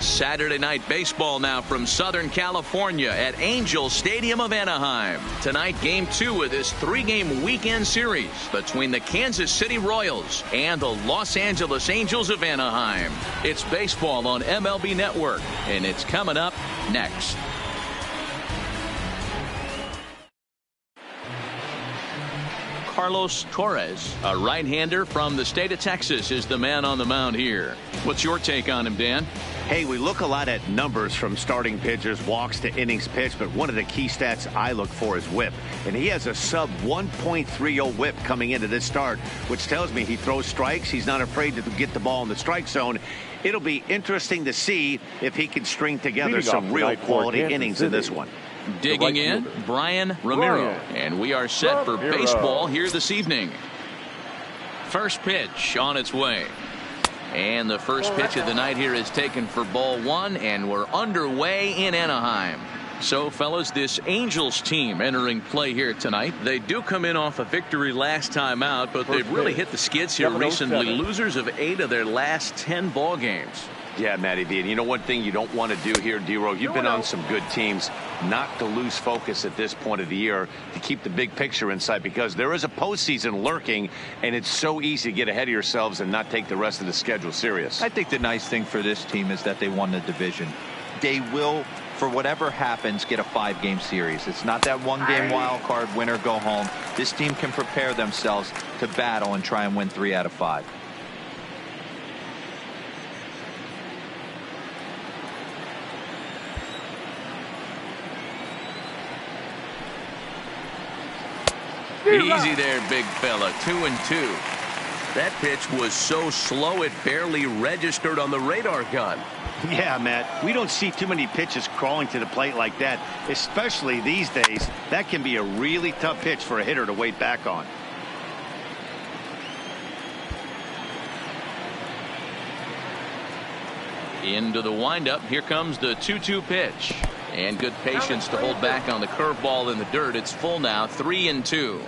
Saturday night baseball now from Southern California at Angel Stadium of Anaheim. Tonight, Game 2 of this 3-game weekend series between the Kansas City Royals and the Los Angeles Angels of Anaheim. It's baseball on MLB Network, and it's coming up next. Carlos Torres, a right-hander from the state of Texas, is the man on the mound here. What's your take on him, Dan? Hey, we look a lot at numbers from starting pitchers, walks to innings pitched, but one of the key stats I look for is whip. And he has a sub 1.30 whip coming into this start, which tells me he throws strikes. He's not afraid to get the ball in the strike zone. It'll be interesting to see if he can string together some real quality innings in this one. Digging in, Brian Ramiro. And we are set for baseball here this evening. First pitch on its way. And the first pitch of the night here is taken for ball 1, and we're underway in Anaheim. So, fellas, this Angels team entering play here tonight. They do come in off a victory last time out, but they've really hit the skids here recently. Losers of 8 of their last 10 ball games. Yeah, Matty V. And you know one thing you don't want to do here, D-Row, you've been on some good teams, not to lose focus at this point of the year, to keep the big picture in sight, because there is a postseason lurking, and it's so easy to get ahead of yourselves and not take the rest of the schedule serious. I think the nice thing for this team is that they won the division. They will, for whatever happens, get a 5-game series. It's not that 1-game wild card winner go home. This team can prepare themselves to battle and try and win 3 out of 5. Easy there, big fella. 2-2. That pitch was so slow it barely registered on the radar gun. Yeah, Matt, we don't see too many pitches crawling to the plate like that, especially these days. That can be a really tough pitch for a hitter to wait back on. Into the windup. Here comes the 2-2 pitch. And good patience to hold back on the curveball in the dirt. It's full now, 3-2.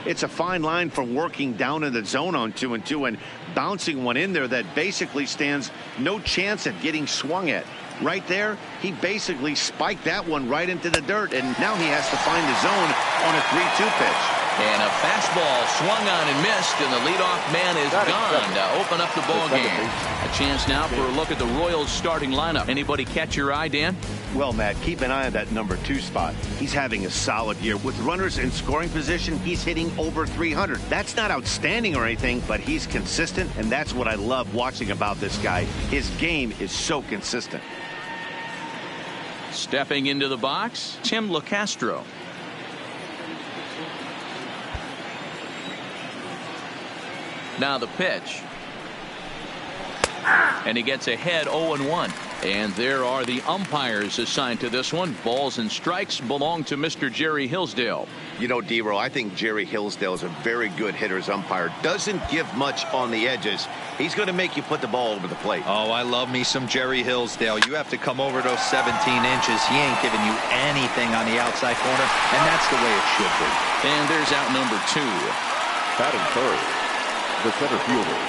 It's a fine line from working down in the zone on 2-2 and bouncing one in there that basically stands no chance at getting swung at. Right there, he basically spiked that one right into the dirt, and now he has to find the zone on a 3-2 pitch. And a fastball swung on and missed, and the leadoff man is gone to open up the ball game. A chance now for a look at the Royals starting lineup. Anybody catch your eye, Dan? Well, Matt, keep an eye on that number 2 spot. He's having a solid year. With runners in scoring position, he's hitting over 300. That's not outstanding or anything, but he's consistent, and that's what I love watching about this guy. His game is so consistent. Stepping into the box, Tim LeCastro. Now the pitch. And he gets ahead 0-1. And there are the umpires assigned to this one. Balls and strikes belong to Mr. Jerry Hillsdale. You know, D-Row, I think Jerry Hillsdale is a very good hitter's umpire. Doesn't give much on the edges. He's going to make you put the ball over the plate. Oh, I love me some Jerry Hillsdale. You have to come over those 17 inches. He ain't giving you anything on the outside corner, and that's the way it should be. And there's out number 2. Batting first, the center fielder,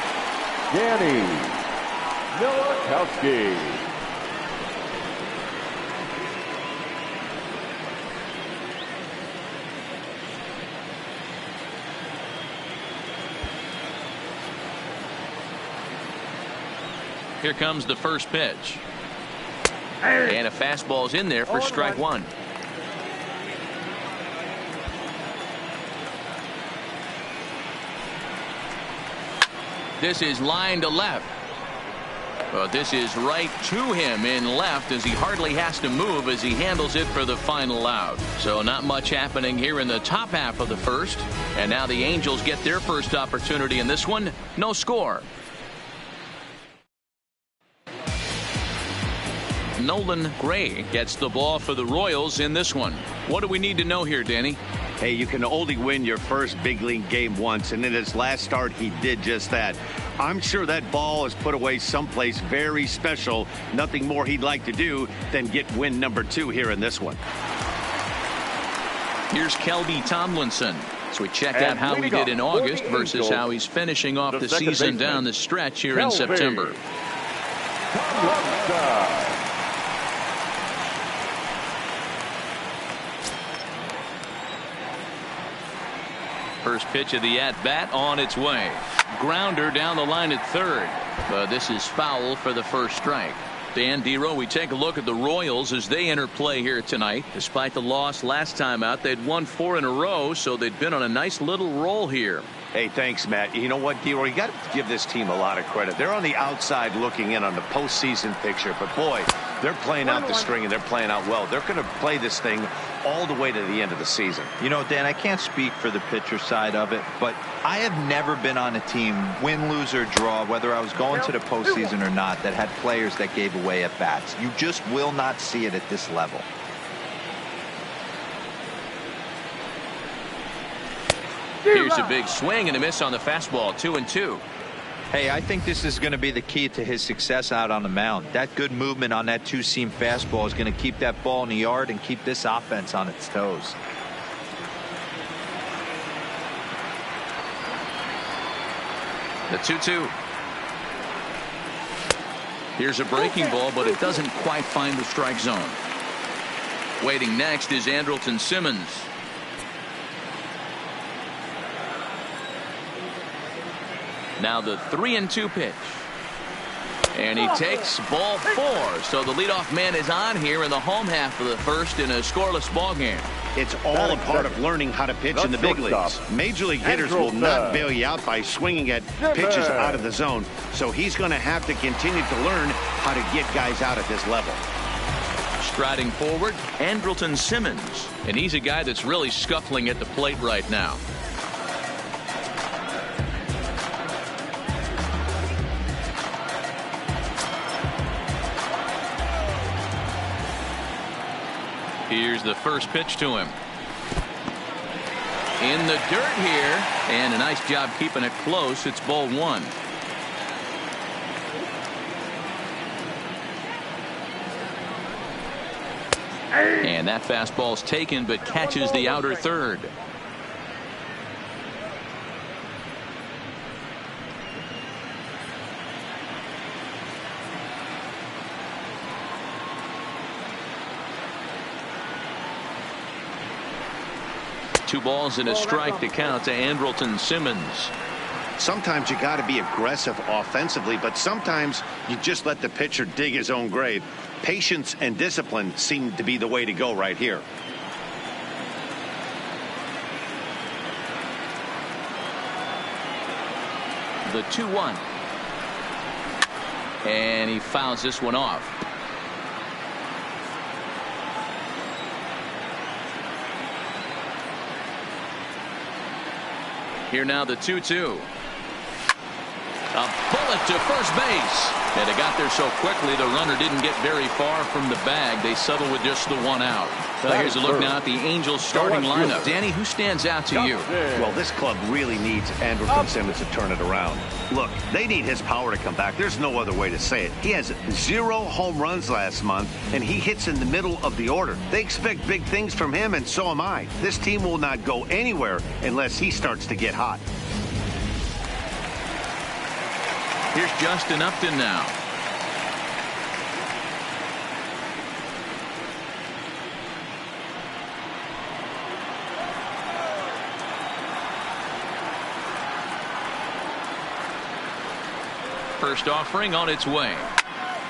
Danny Milikowski. Here comes the first pitch. And a fastball's in there for strike 1. This is line to left. But this is right to him in left as he hardly has to move as he handles it for the final out. So not much happening here in the top half of the first. And now the Angels get their first opportunity in this one. No score. Nolan Gray gets the ball for the Royals in this one. What do we need to know here, Danny? Hey, you can only win your first big league game once, and in his last start, he did just that. I'm sure that ball is put away someplace very special. Nothing more he'd like to do than get win number 2 here in this one. Here's Kelby Tomlinson. So we check out how he did in August versus how he's finishing off the season down the stretch here in September. First pitch of the at-bat on its way. Grounder down the line at third. But this is foul for the first strike. Dan Dero, we take a look at the Royals as they enter play here tonight. Despite the loss last time out, they'd won 4 in a row, so they'd been on a nice little roll here. Hey, thanks, Matt. You know what, Dero? You got to give this team a lot of credit. They're on the outside looking in on the postseason picture, but boy, they're playing out the string and they're playing out well. They're going to play this thing all the way to the end of the season. You know, Dan, I can't speak for the pitcher side of it, but I have never been on a team, win, lose, or draw, whether I was going to the postseason or not, that had players that gave away at bats. You just will not see it at this level. Here's a big swing and a miss on the fastball. 2-2. Hey, I think this is going to be the key to his success out on the mound. That good movement on that two-seam fastball is going to keep that ball in the yard and keep this offense on its toes. The 2-2. Here's a breaking ball, but it doesn't quite find the strike zone. Waiting next is Andrelton Simmons. Now the 3-2 pitch. And he takes ball 4. So the leadoff man is on here in the home half of the first in a scoreless ball game. It's all a part of learning how to pitch in the big leagues. Major league hitters will not bail you out by swinging at pitches out of the zone. So he's going to have to continue to learn how to get guys out at this level. Striding forward, Andrelton Simmons. And he's a guy that's really scuffling at the plate right now. Here's the first pitch to him. In the dirt here, and a nice job keeping it close. It's ball 1. And that fastball's taken, but catches the outer third. Two balls and a strike to count to Andrelton Simmons. Sometimes you got to be aggressive offensively, but sometimes you just let the pitcher dig his own grave. Patience and discipline seem to be the way to go right here. The 2-1. And he fouls this one off. Here now the 2-2. A bullet to first base. And it got there so quickly the runner didn't get very far from the bag. They settled with just the 1 out. So here's a look now at the Angels starting lineup. Danny, who stands out to you? Well, this club really needs Andrelton Simmons to turn it around. Look, they need his power to come back. There's no other way to say it. He has 0 home runs last month, and he hits in the middle of the order. They expect big things from him, and so am I. This team will not go anywhere unless he starts to get hot. Here's Justin Upton now. First offering on its way.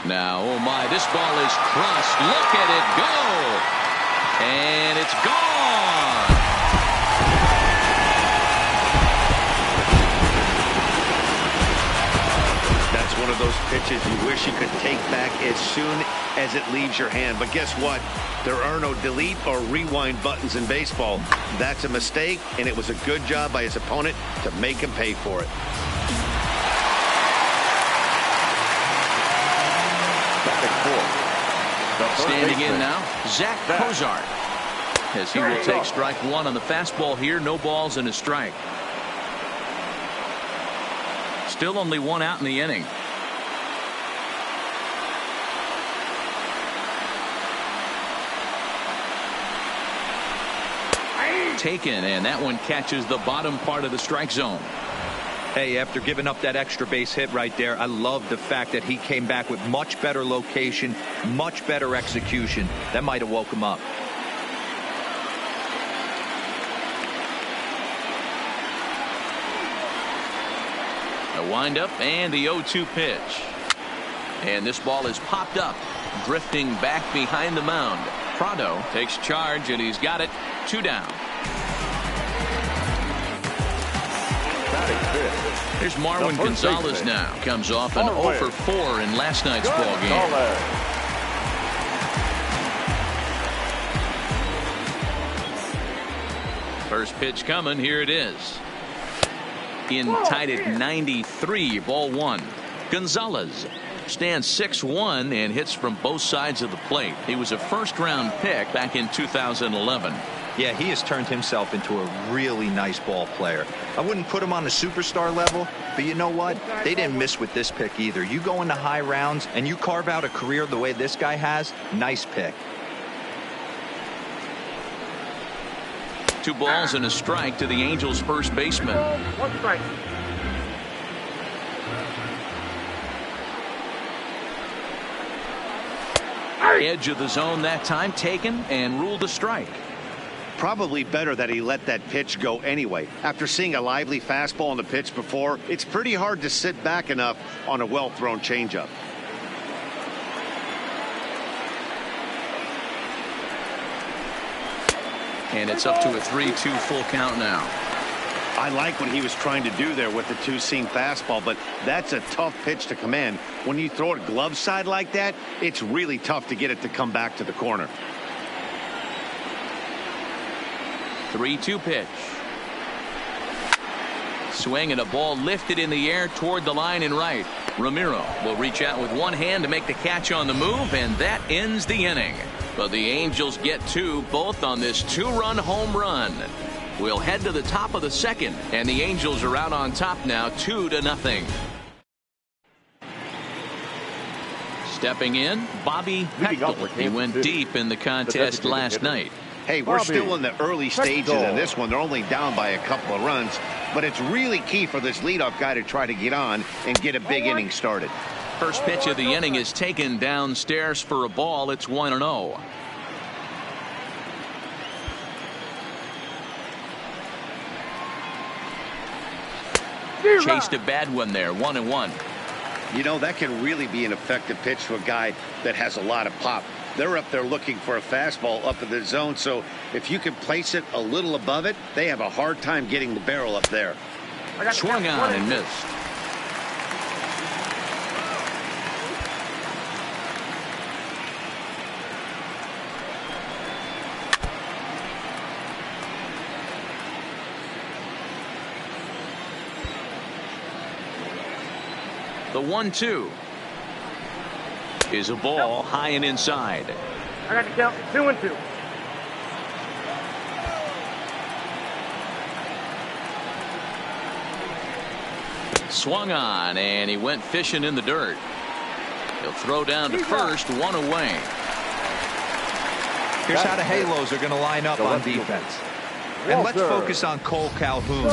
Now, oh my, this ball is crushed. Look at it go. And it's gone. That's one of those pitches you wish you could take back as soon as it leaves your hand. But guess what? There are no delete or rewind buttons in baseball. That's a mistake, and it was a good job by his opponent to make him pay for it. Standing in now, Zach Cozart, as he will take strike 1 on the fastball here. No balls and a strike. Still only 1 out in the inning. Taken, and that one catches the bottom part of the strike zone. Hey, after giving up that extra base hit right there, I love the fact that he came back with much better location, much better execution. That might have woke him up. A windup and the 0-2 pitch. And this ball is popped up, drifting back behind the mound. Prado takes charge, and he's got it. 2 down. Here's Marwin Gonzalez now. Comes off an 0 for 4 in last night's ball game. First pitch coming. Here it is. In tight at 93, ball 1. Gonzalez stands 6'1" and hits from both sides of the plate. He was a first-round pick back in 2011. Yeah, he has turned himself into a really nice ball player. I wouldn't put him on the superstar level, but you know what? They didn't miss with this pick either. You go into high rounds and you carve out a career the way this guy has, nice pick. 2 balls and a strike to the Angels' first baseman. 1 strike. Edge of the zone that time taken and ruled a strike. Probably better that he let that pitch go anyway. After seeing a lively fastball on the pitch before, it's pretty hard to sit back enough on a well-thrown changeup. And it's up to a 3-2 full count now. I like what he was trying to do there with the 2-seam fastball, but that's a tough pitch to command. When you throw it glove side like that, it's really tough to get it to come back to the corner. 3-2 pitch. Swing and a ball lifted in the air toward the line and right. Ramiro will reach out with one hand to make the catch on the move, and that ends the inning. But the Angels get 2, both on this 2-run home run. We'll head to the top of the second, and the Angels are out on top now, 2-0. Stepping in, Bobby Heckel. He went deep in the contest last night. Hey, we're still in the early stages of this one. They're only down by a couple of runs, but it's really key for this leadoff guy to try to get on and get a big inning started. First pitch of the inning is taken downstairs for a ball. It's 1-0. Chased a bad one there. 1-1. You know, that can really be an effective pitch to a guy that has a lot of pop. They're up there looking for a fastball up in the zone, so if you can place it a little above it, they have a hard time getting the barrel up there. Swung on and missed. The 1-2 is a ball high and inside. I got to count 2-2. Swung on and he went fishing in the dirt. He'll throw down to first, 1 away. Here's how the Halos are going to line up on defense. And let's focus on Cole Calhoun.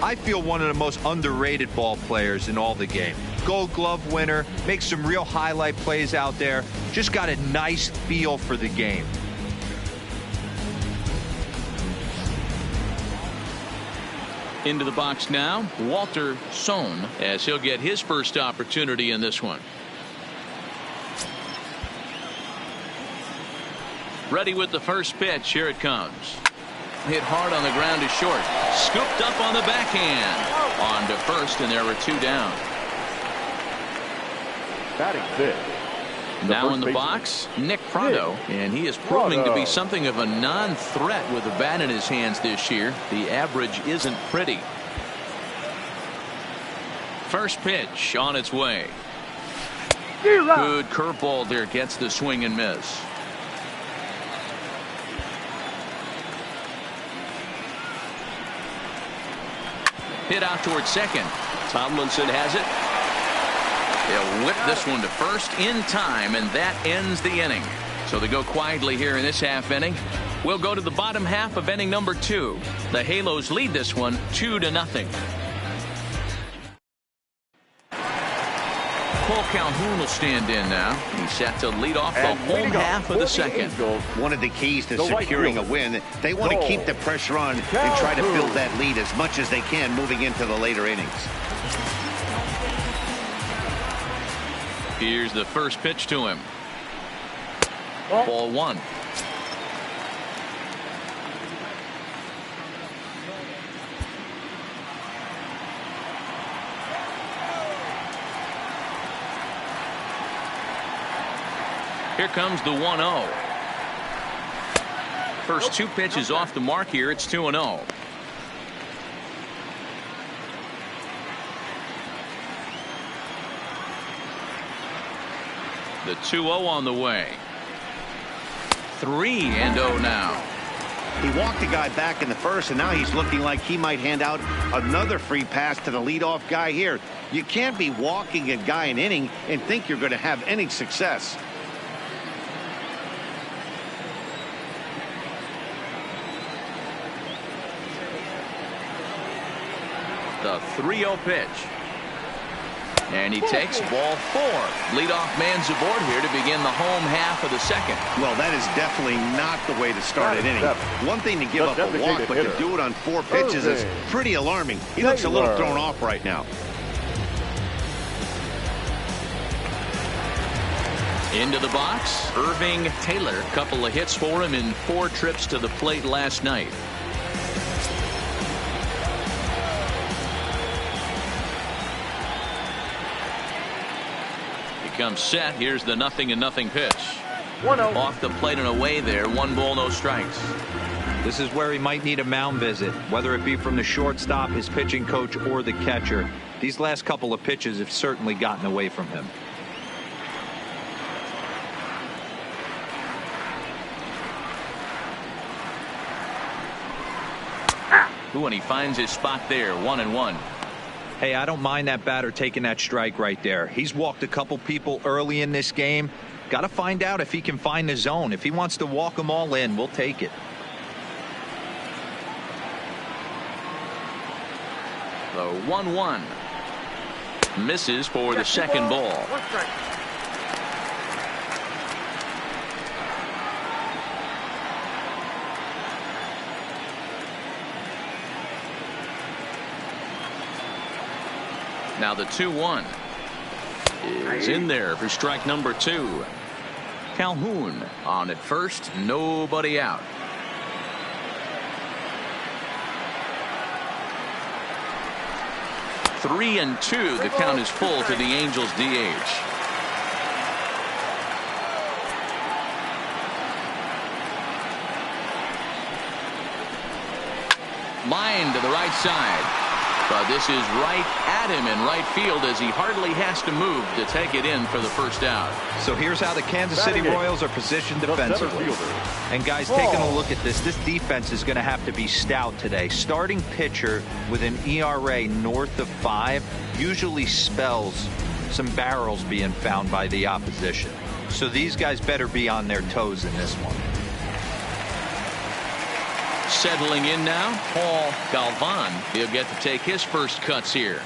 I feel one of the most underrated ball players in all the game. Gold Glove winner, makes some real highlight plays out there. Just got a nice feel for the game. Into the box now, Walter Sohn, as he'll get his first opportunity in this one. Ready with the first pitch. Here it comes. Hit hard on the ground to short. Scooped up on the backhand. On to first, and there were 2 down. Batting fifth. Now in the box, Nick Prado, and he is proving to be something of a non-threat with a bat in his hands this year. The average isn't pretty. First pitch on its way. Good curveball there, gets the swing and miss. Hit out towards second. Tomlinson has it. They'll whip this one to first in time, and that ends the inning. So they go quietly here in this half inning. We'll go to the bottom half of inning number 2. The Halos lead this one 2-0. Cole Calhoun will stand in now. He's set to lead off the home half of the second. One of the keys to securing a win, they want to keep the pressure on and try to build that lead as much as they can moving into the later innings. Here's the first pitch to him. Ball one. Here comes the 1-0. First two pitches off the mark here. It's 2-0. The 2-0 on the way. 3-0 now. He walked the guy back in the first, and now he's looking like he might hand out another free pass to the leadoff guy here. You can't be walking a guy an inning and think you're going to have any success. The 3-0 pitch. And he takes ball four. Leadoff man's aboard here to begin the home half of the second. Well, that is definitely not the way to start an inning. One thing to give up a walk, but to do it on 4 pitches is pretty alarming. He looks a little thrown off right now. Into the box, Irving Taylor. Couple of hits for him in 4 trips to the plate last night. Comes set. Here's the 0-0 pitch. 1-0. Off the plate and away there. 1 ball, no strikes. This is where he might need a mound visit, whether it be from the shortstop, his pitching coach, or the catcher. These last couple of pitches have certainly gotten away from him. Ooh, and he finds his spot there. 1-1. Hey, I don't mind that batter taking that strike right there. He's walked a couple people early in this game. Got to find out if he can find the zone. If he wants to walk them all in, we'll take it. The 1-1. Misses for the second ball. 1 strike. Now the 2-1 is in there for strike number 2. Calhoun on at first, nobody out. Three and 2. The count is full to the Angels DH. Line to the right side. But this is right at him in right field as he hardly has to move to take it in for the first out. So here's how the Kansas City Royals are positioned defensively. And guys, taking a look at this defense is going to have to be stout today. Starting pitcher with an ERA north of 5 usually spells some barrels being found by the opposition. So these guys better be on their toes in this one. Settling in now, Paul Galvan. He'll get to take his first cuts here.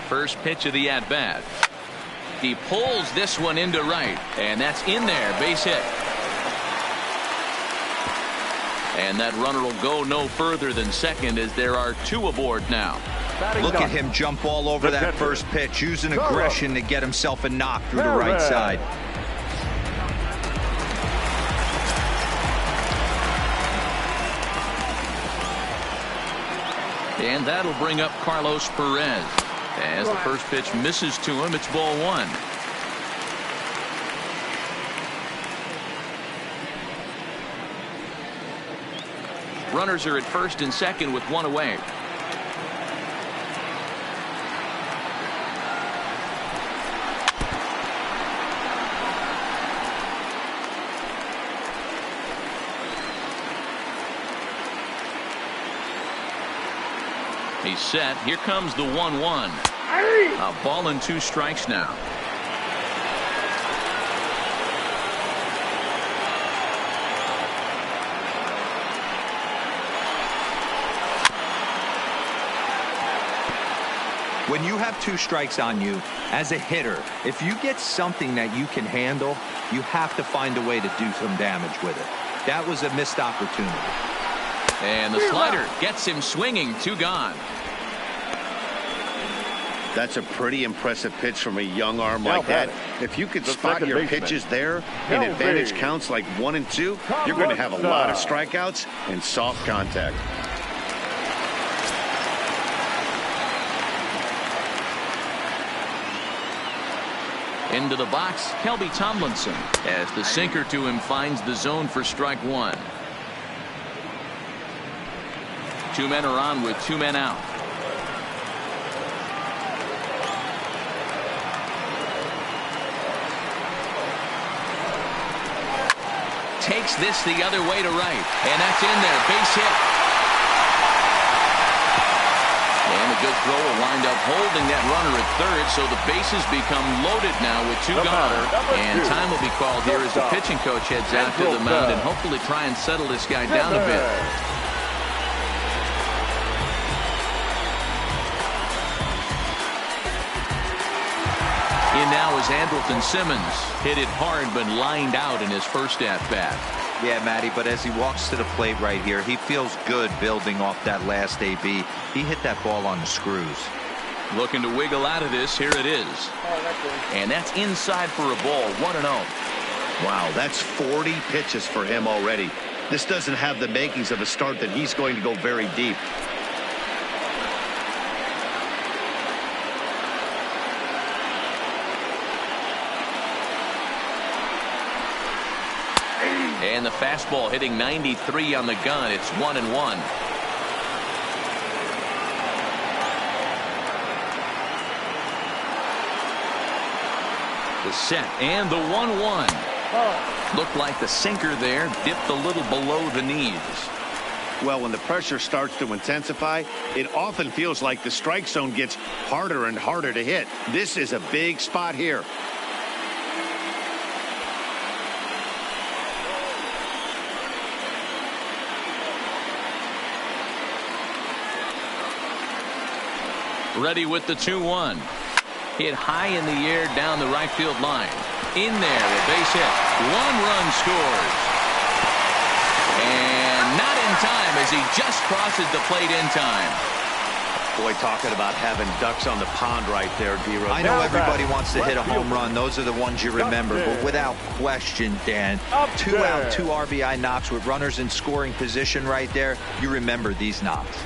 First pitch of the at-bat. He pulls this one into right, and that's in there. Base hit. And that runner will go no further than second as there are 2 aboard now. Look at him jump all over that first pitch, using aggression to get himself a knock through the right side. And that'll bring up Carlos Perez. As the first pitch misses to him, it's ball 1. Runners are at first and second with 1 away. He's set. Here comes the 1-1. A ball and 2 strikes now. When you have 2 strikes on you, as a hitter, if you get something that you can handle, you have to find a way to do some damage with it. That was a missed opportunity. And the slider gets him swinging. 2 gone. That's a pretty impressive pitch from a young arm like that. If you could spot your pitches there, and advantage counts like 1 and 2, you're going to have a lot of strikeouts and soft contact. Into the box, Kelby Tomlinson, as the sinker to him finds the zone for strike 1. 2 men are on with 2 men out. Takes this the other way to right, and that's in there. Base hit. And a good throw will wind up holding that runner at third, so the bases become loaded now with 2 gone. And time will be called here as the pitching coach heads out to the mound and hopefully try and settle this guy down a bit. In now is Andrelton Simmons. Hit it hard but lined out in his first at-bat. Yeah, Matty, but as he walks to the plate right here, he feels good building off that last AB. He hit that ball on the screws. Looking to wiggle out of this. Here it is. And that's inside for a ball. 1-0. Wow, that's 40 pitches for him already. This doesn't have the makings of a start that he's going to go very deep. And the fastball hitting 93 on the gun. It's 1-1. The set and the 1-1. Looked like the sinker there dipped a little below the knees. Well, when the pressure starts to intensify, it often feels like the strike zone gets harder and harder to hit. This is a big spot here. Ready with the 2-1. Hit high in the air down the right field line. In there, a base hit. 1 run scores. And not in time as he just crosses the plate in time. Boy, talking about having ducks on the pond right there, D-Rose. I know everybody wants to hit a home run. Those are the ones you remember. But without question, Dan, 2 out, 2 RBI knocks with runners in scoring position right there. You remember these knocks.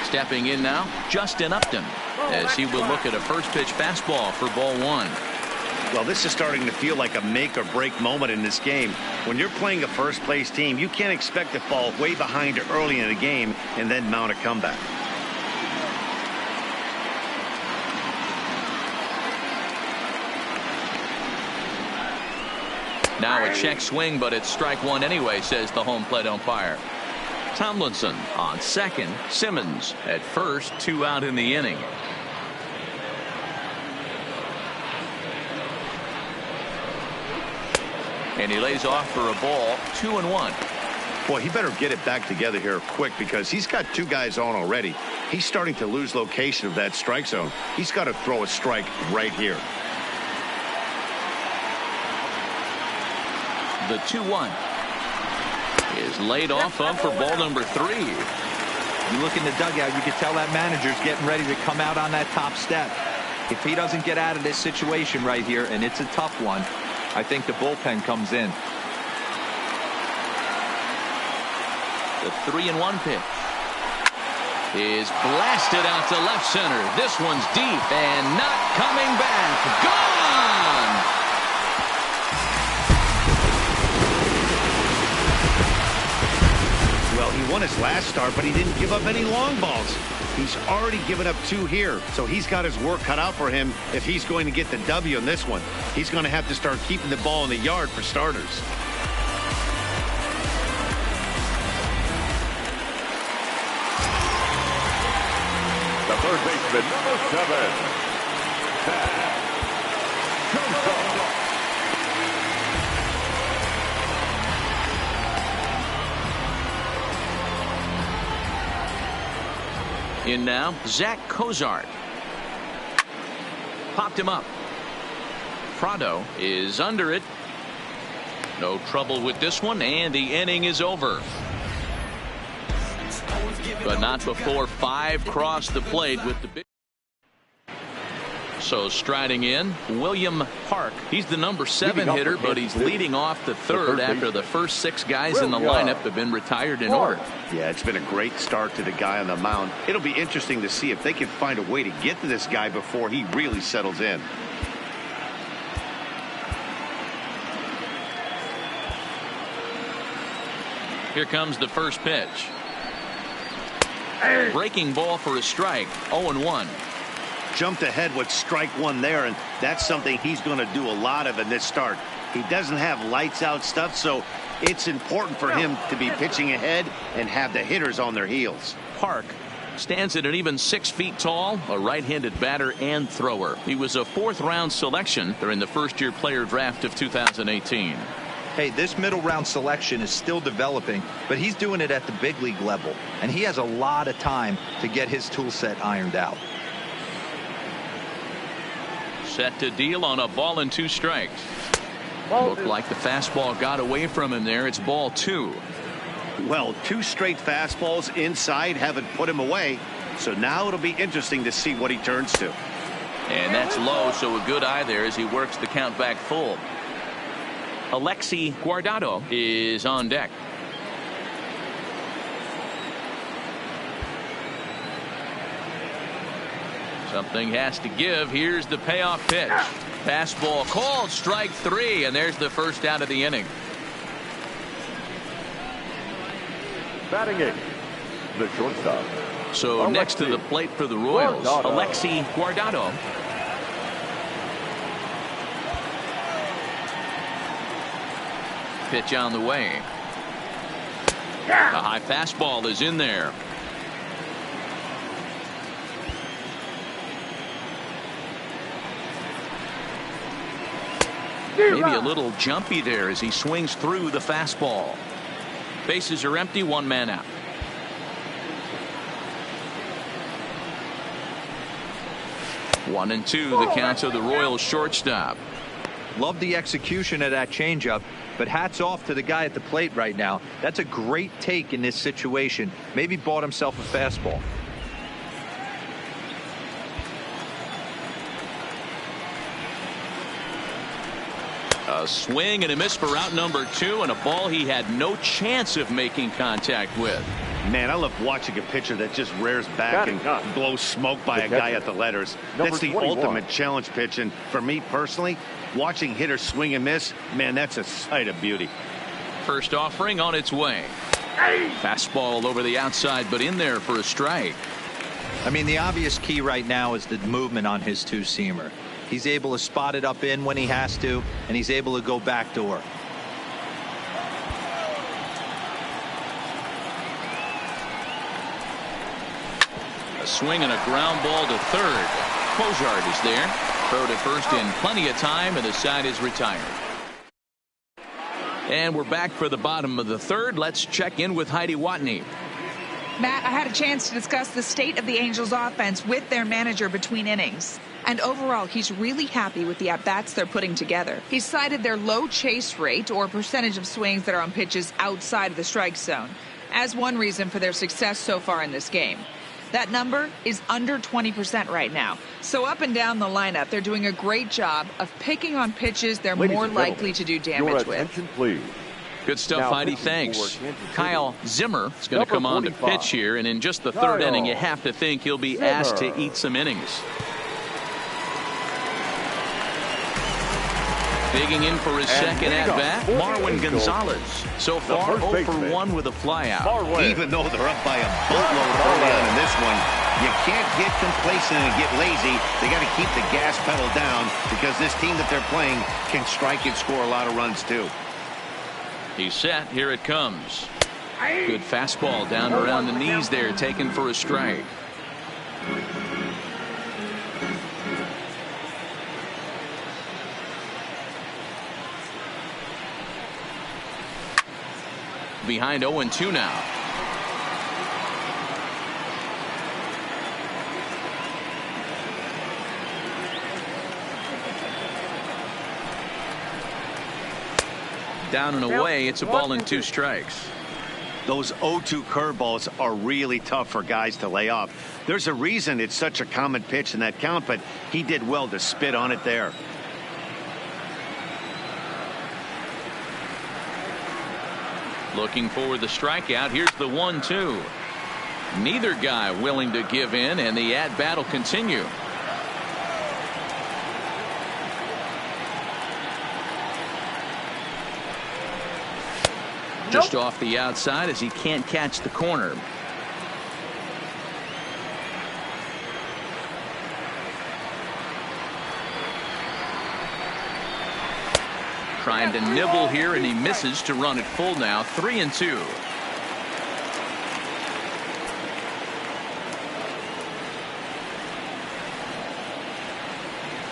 Stepping in now, Justin Upton, as he will look at a first pitch fastball for ball 1. Well, this is starting to feel like a make or break moment in this game. When you're playing a first place team, you can't expect to fall way behind early in the game and then mount a comeback. Now a check swing, but it's strike 1 anyway, says the home plate umpire. Tomlinson on second, Simmons at first, 2 out in the inning. And he lays off for a ball, 2-1. Boy, he better get it back together here quick because he's got 2 guys on already. He's starting to lose location of that strike zone. He's got to throw a strike right here. The 2-1 is laid off of for ball number 3. You look in the dugout, you can tell that manager's getting ready to come out on that top step. If he doesn't get out of this situation right here, and it's a tough one, I think the bullpen comes in. The 3-1 pitch. is blasted out to left center. This one's deep and not coming back. Gone! Well, he won his last start, but he didn't give up any long balls. He's already given up 2 here, so he's got his work cut out for him if he's going to get the W in this one. He's going to have to start keeping the ball in the yard for starters. The third baseman, number 7. In now, Zach Cozart. Popped him up. Prado is under it. No trouble with this one, and the inning is over. But not before 5 crossed the plate with the big. So striding in, William Park. He's the number 7 hitter, but he's leading off the third after the first 6 guys in the lineup have been retired in order. Yeah, it's been a great start to the guy on the mound. It'll be interesting to see if they can find a way to get to this guy before he really settles in. Here comes the first pitch. Breaking ball for a strike. 0-1. Jumped ahead with strike 1 there, and that's something he's going to do a lot of in this start. He doesn't have lights out stuff, so it's important for him to be pitching ahead and have the hitters on their heels. Park stands at an even 6 feet tall, a right-handed batter and thrower. He was a 4th-round selection during the first-year player draft of 2018. Hey, this middle round selection is still developing, but he's doing it at the big league level, and he has a lot of time to get his tool set ironed out. Set to deal on a ball and 2 strikes. Looked like the fastball got away from him there. It's ball 2. Well, 2 straight fastballs inside haven't put him away, so now it'll be interesting to see what he turns to. And that's low, so a good eye there as he works the count back full. Alexi Guardado is on deck. Something has to give. Here's the payoff pitch. Fastball called, strike 3, and there's the first out of the inning. Batting 8th, the shortstop. So next to the plate for the Royals, Alexi Guardado. Pitch on the way. A high fastball is in there. Maybe a little jumpy there as he swings through the fastball. Bases are empty, 1 man out. One and 2 the count of the Royals shortstop. Love the execution of that changeup, but hats off to the guy at the plate right now. That's a great take in this situation. Maybe bought himself a fastball. A swing and a miss for out number 2, and a ball he had no chance of making contact with. Man, I love watching a pitcher that just rears back and blows smoke by a guy at the letters. That's the ultimate challenge pitch, and for me personally, watching hitters swing and miss, man, that's a sight of beauty. First offering on its way. Fastball over the outside, but in there for a strike. I mean, the obvious key right now is the movement on his 2-seamer. He's able to spot it up in when he has to, and he's able to go backdoor. A swing and a ground ball to third. Cozart is there. Throw to first in plenty of time, and the side is retired. And we're back for the bottom of the third. Let's check in with Heidi Watney. Matt, I had a chance to discuss the state of the Angels offense with their manager between innings. And overall, he's really happy with the at-bats they're putting together. He cited their low chase rate, or percentage of swings that are on pitches outside of the strike zone, as one reason for their success so far in this game. That number is under 20% right now. So up and down the lineup, they're doing a great job of picking on pitches they're more likely to do damage with. Your attention, please. Good stuff, Now, Heidi. pitching Thanks. for Kansas City. Kyle Zimmer is going to come on to 45. pitch here, and in just the third Kyle inning, you have to think he'll be asked to eat some innings. Digging in for his second at-bat, Marwin Gonzalez. So far, 0 for 1 with a flyout. Even though they're up by a boatload early on in this one, you can't get complacent and get lazy. They got to keep the gas pedal down because this team that they're playing can strike and score a lot of runs too. He's set. Here it comes. Good fastball down around the knees there, taken for a strike. Behind 0-2 now. Down and away, it's a ball and 2 strikes. Those 0-2 curveballs are really tough for guys to lay off. There's a reason it's such a common pitch in that count, but he did well to spit on it there. Looking for the strikeout. Here's the 1-2. Neither guy willing to give in, and the at-bat will continue. Just off the outside as he can't catch the corner. Trying to nibble here, and he misses to run it full now. 3-2.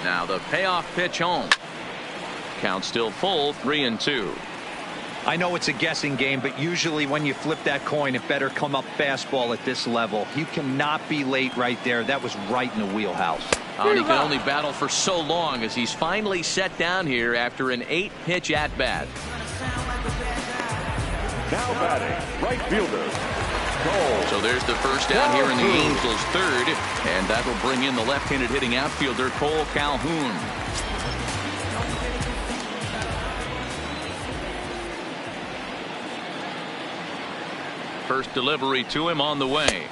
Now the payoff pitch home. Count still full. 3-2. I know it's a guessing game, but usually when you flip that coin, it better come up fastball at this level. You cannot be late right there. That was right in the wheelhouse. And he can only battle for so long as he's finally set down here after an 8-pitch at-bat. Now batting, right fielder. Cole. So there's the first down here in the Angels' third, and that will bring in the left-handed hitting outfielder Cole Calhoun. First delivery to him on the way.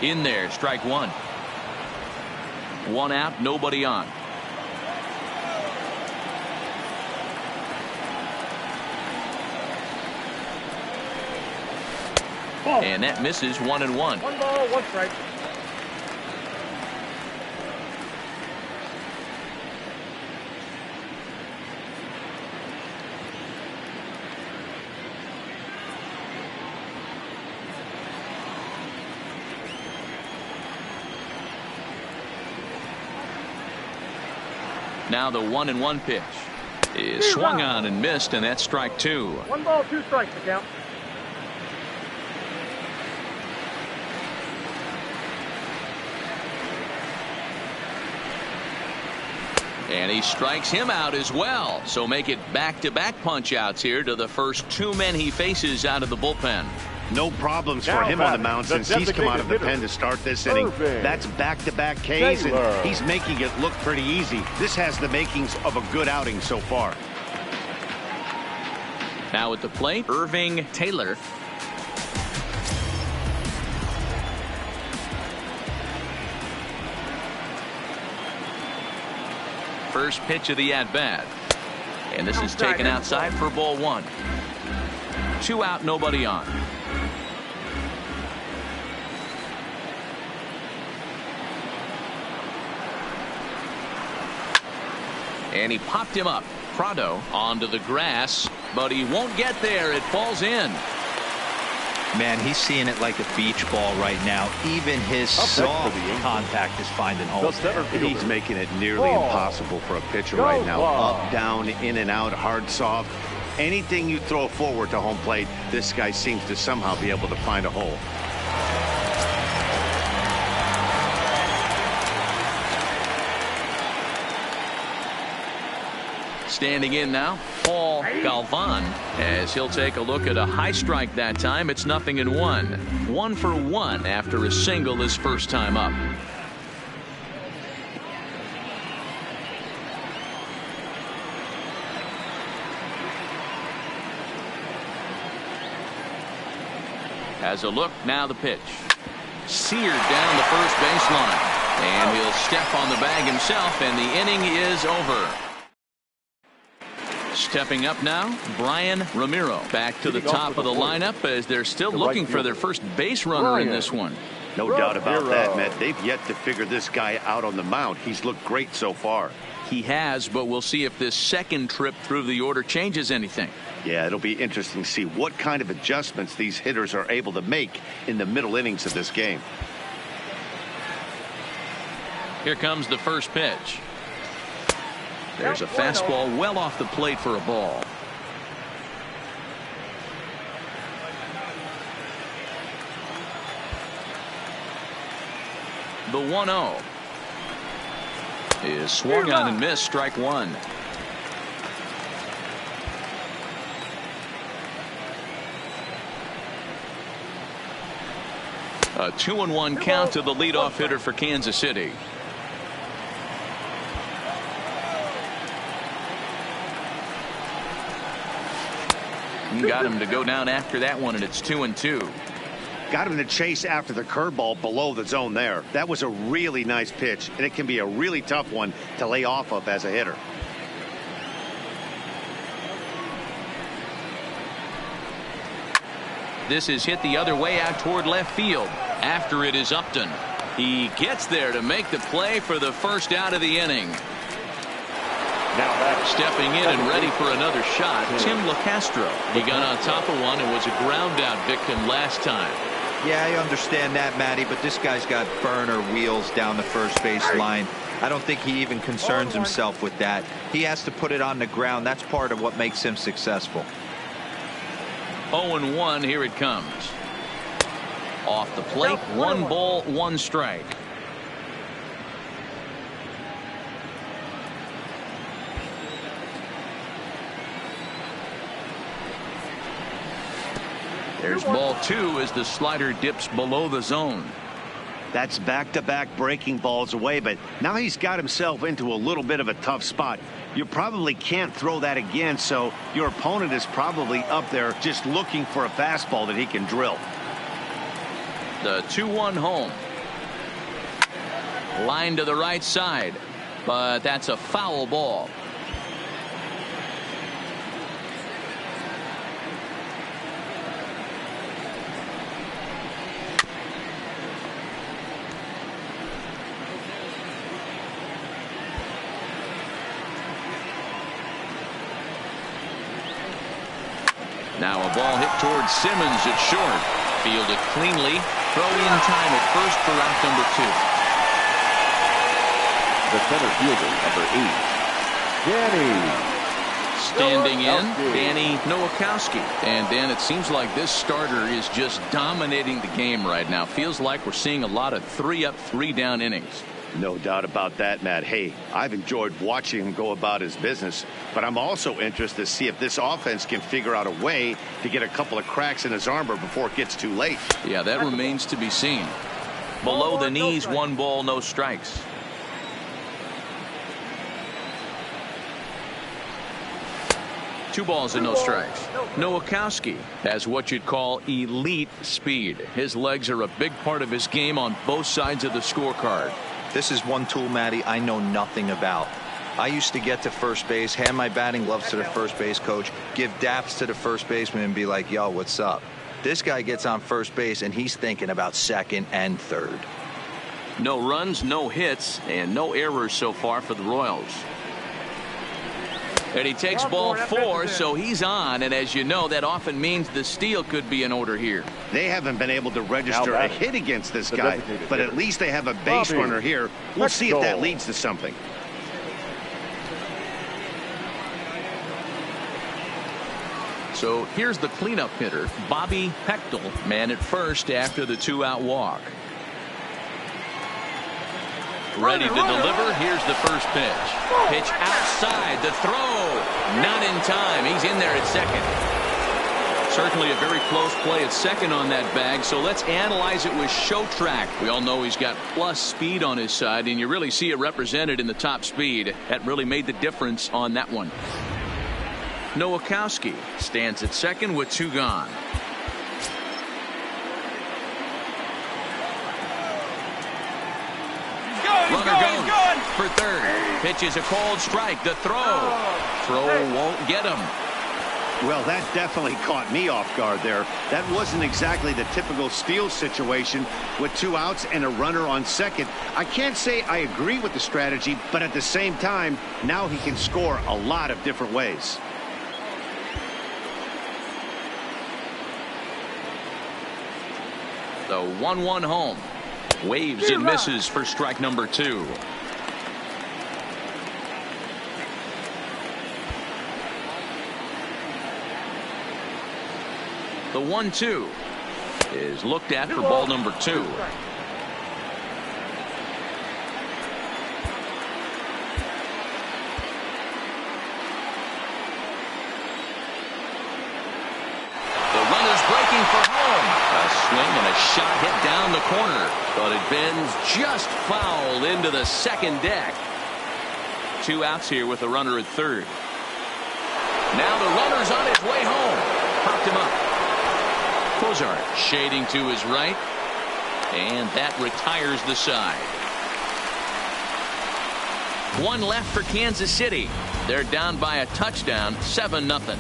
In there, strike 1. 1 out, nobody on. And that misses. 1-1. 1 ball, 1 strike. Now the 1-1 pitch is swung on and missed, and that's strike 2. 1 ball, 2 strikes to count. And he strikes him out as well. So make it back-to-back punch-outs here to the first 2 men he faces out of the bullpen. No problems for him on the mound since he's come out of the pen to start this inning. That's back-to-back Ks, and he's making it look pretty easy. This has the makings of a good outing so far. Now at the plate, Irving Taylor. First pitch of the at-bat. And this is taken outside for ball 1. 2 out, nobody on. And he popped him up. Prado onto the grass, but he won't get there. It falls in. Man, he's seeing it like a beach ball right now. Even his soft contact is finding holes. He's making it nearly impossible for a pitcher right now. Up, down, in and out, hard, soft. Anything you throw forward to home plate, this guy seems to somehow be able to find a hole. Standing in now, Paul Galvan, as he'll take a look at a high strike that time. It's 0-1. 1 for 1 after a single his first time up. Has a look, now the pitch. Seared down the first baseline. And he'll step on the bag himself, and the inning is over. Stepping up now, Brian Ramiro. Back to the top of the lineup as they're still looking for their first base runner in this one. No doubt about that, Matt. They've yet to figure this guy out on the mound. He's looked great so far. He has, but we'll see if this second trip through the order changes anything. Yeah, it'll be interesting to see what kind of adjustments these hitters are able to make in the middle innings of this game. Here comes the first pitch. There's a fastball well off the plate for a ball. The 1-0 is swung on and missed, strike one. A 2-1 count to the leadoff hitter for Kansas City. Got him to go down after that one, and it's 2-2. Got him to chase after the curveball below the zone there. That was a really nice pitch, and it can be a really tough one to lay off of as a hitter. This is hit the other way out toward left field. After it is Upton. He gets there to make the play for the first out of the inning. Stepping in and ready for another shot, Tim LeCastro. He got on top of one and was a ground out victim last time. Yeah, I understand that, Matty, but this guy's got burner wheels down the first base line. I don't think he even concerns himself with that. He has to put it on the ground. That's part of what makes him successful. 0-1, here it comes. Off the plate, 1 ball, 1 strike. There's ball 2 as the slider dips below the zone. That's back-to-back breaking balls away, but now he's got himself into a little bit of a tough spot. You probably can't throw that again, so your opponent is probably up there just looking for a fastball that he can drill. The 2-1 home. Line to the right side, but that's a foul ball. Now a ball hit towards Simmons at short. Fielded cleanly. Throw in time at first for out number 2. The center fielder, number 8, Danny. Standing in, Danny Nowakowski. And Dan, it seems like this starter is just dominating the game right now. Feels like we're seeing a lot of 3-up, 3-down innings. No doubt about that, Matt. Hey, I've enjoyed watching him go about his business, but I'm also interested to see if this offense can figure out a way to get a couple of cracks in his armor before it gets too late. Yeah, that remains to be seen. Below the knees, 1 ball, no strikes. Two balls and no strikes. Nowakowski has what you'd call elite speed. His legs are a big part of his game on both sides of the scorecard. This is one tool, Matty, I know nothing about. I used to get to first base, hand my batting gloves to the first base coach, give daps to the first baseman and be like, yo, what's up? This guy gets on first base and he's thinking about second and third. No runs, no hits, and no errors so far for the Royals. And he takes ball 4, so he's on, and as you know, that often means the steal could be in order here. They haven't been able to register a hit against this guy, but at least they have a base runner here. We'll see if that leads to something. So here's the cleanup hitter, Bobby Pechtel, man at first after the 2-out walk. Ready to deliver. Here's the first pitch. Pitch outside. The throw. Not in time. He's in there at second. Certainly a very close play at second on that bag. So let's analyze it with show track. We all know he's got plus speed on his side, and you really see it represented in the top speed. That really made the difference on that one. Nowakowski stands at second with 2 gone. for third. Pitch is a called strike. The throw won't get him. Well, that definitely caught me off guard there. That wasn't exactly the typical steal situation with 2 outs and a runner on second. I can't say I agree with the strategy, but at the same time, now he can score a lot of different ways. The 1-1 home. Waves and misses for strike number 2. The 1-2 is looked at for ball number 2. The runner's breaking for home. A swing and a shot hit down the corner, but it bends just foul into the second deck. 2 outs here with a runner at third. Now the runner's on his way home. Popped him up. Cozart shading to his right, and that retires the side. 1 left for Kansas City. They're down by a touchdown, 7-0.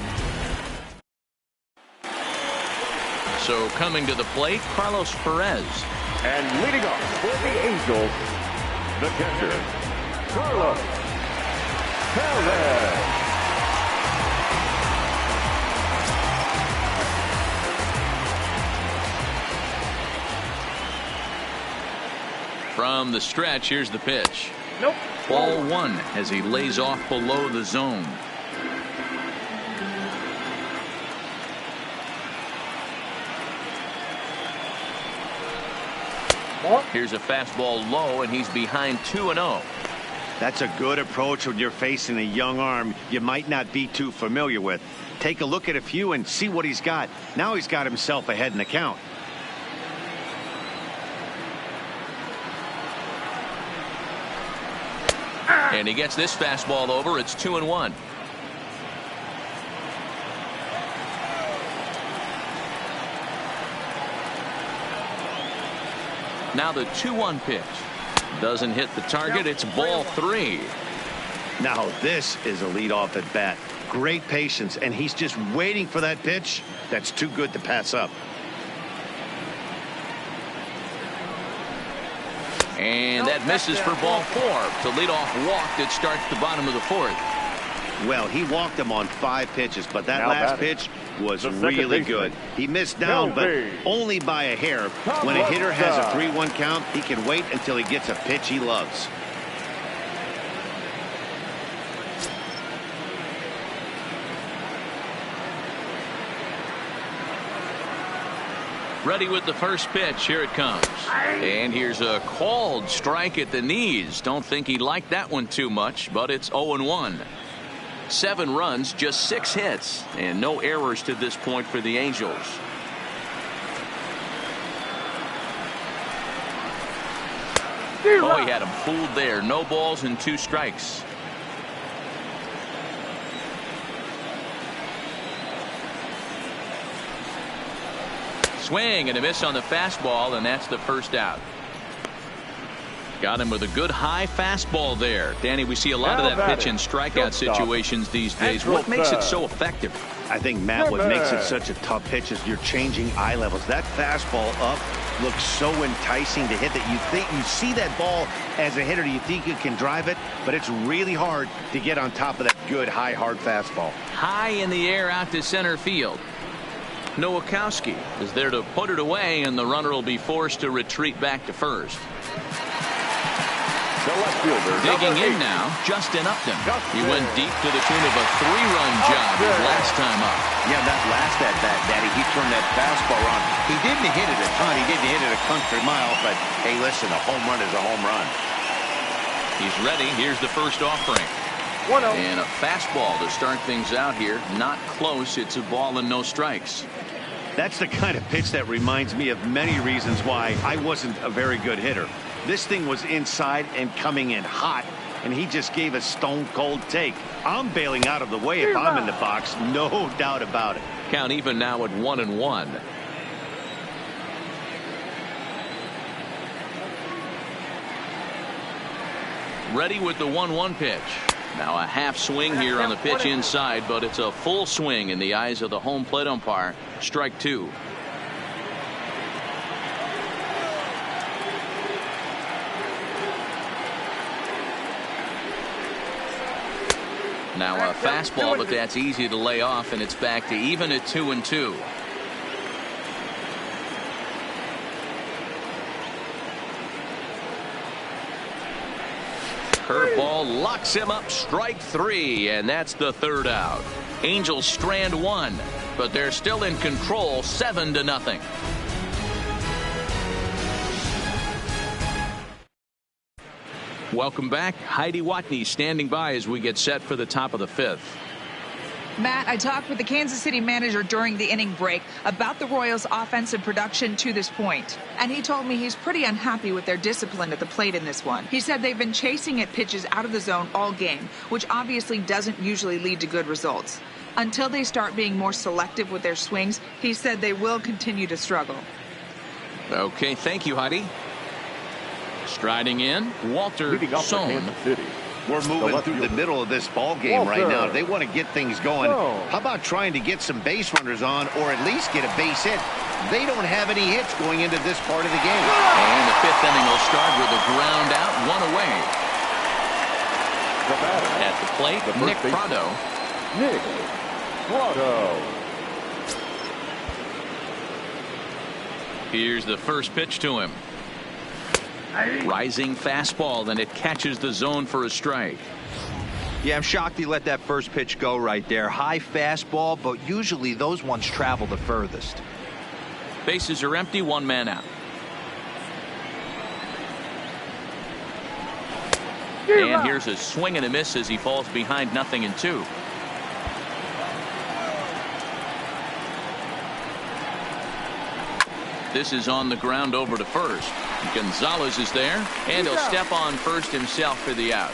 So coming to the plate, Carlos Perez. And leading off for the Angels, the catcher, Carlos Perez. From the stretch, here's the pitch. Nope. Ball 1 as he lays off below the zone. Here's a fastball low, and he's behind 2-0. That's a good approach when you're facing a young arm you might not be too familiar with. Take a look at a few and see what he's got. Now he's got himself ahead in the count. And he gets this fastball over. It's 2-1. Now the 2-1 pitch doesn't hit the target. It's ball 3. Now this is a leadoff at bat. Great patience, and he's just waiting for that pitch. That's too good to pass up. And that misses for ball 4. The leadoff walk that starts the bottom of the 4th. Well, he walked him on 5 pitches, but that last pitch was really good. He missed down, but only by a hair. When a hitter has a 3-1 count, he can wait until he gets a pitch he loves. Ready with the first pitch. Here it comes. And here's a called strike at the knees. Don't think he liked that one too much, but it's 0-1. 7 runs, just 6 hits, and no errors to this point for the Angels. Oh, he had him fooled there. No balls and 2 strikes. Swing and a miss on the fastball, and that's the first out. Got him with a good high fastball there. Danny, we see a lot of that pitch in strikeout situations these days. What makes it so effective? I think, Matt, what makes it such a tough pitch is you're changing eye levels. That fastball up looks so enticing to hit that you see that ball as a hitter. You think you can drive it, but it's really hard to get on top of that good high hard fastball. High in the air out to center field. Nowakowski is there to put it away, and the runner will be forced to retreat back to first. The left fielder, digging in now, Justin Upton. He went deep to the tune of a 3-run job his last time up. Yeah, that last at bat, Daddy, he turned that fastball on. He didn't hit it a ton. He didn't hit it a country mile, but hey, listen, a home run is a home run. He's ready. Here's the first offering. 1-0. And a fastball to start things out here. Not close. It's a ball and no strikes. That's the kind of pitch that reminds me of many reasons why I wasn't a very good hitter. This thing was inside and coming in hot, and he just gave a stone-cold take. I'm bailing out of the way if I'm in the box, no doubt about it. Count even now at 1-1. ready with the 1-1 pitch. Now a half swing here on the pitch inside, but it's a full swing in the eyes of the home plate umpire. Strike 2. Now a fastball, but that's easy to lay off, and it's back to even at 2-2. Curveball locks him up. Strike 3, and that's the 3rd out. Angels strand 1, but they're still in control, 7-0. Welcome back. Heidi Watney standing by as we get set for the top of the 5th. Matt, I talked with the Kansas City manager during the inning break about the Royals' offensive production to this point. And he told me he's pretty unhappy with their discipline at the plate in this one. He said they've been chasing at pitches out of the zone all game, which obviously doesn't usually lead to good results. Until they start being more selective with their swings, he said they will continue to struggle. Okay, thank you, Heidi. Striding in, Walter Sohn. We're moving through the middle of this ball game right now. They want to get things going. How about trying to get some base runners on, or at least get a base hit? They don't have any hits going into this part of the game. And the 5th inning will start with a ground out, 1 away. At the plate, Nick Prado. Nick Prado. Here's the first pitch to him. Rising fastball, and it catches the zone for a strike. Yeah, I'm shocked he let that first pitch go right there. High fastball, but usually those ones travel the furthest. Bases are empty, 1 man out. And here's a swing and a miss as he falls behind 0-2. This is on the ground over to first. Gonzalez is there, and he'll step on first himself for the out.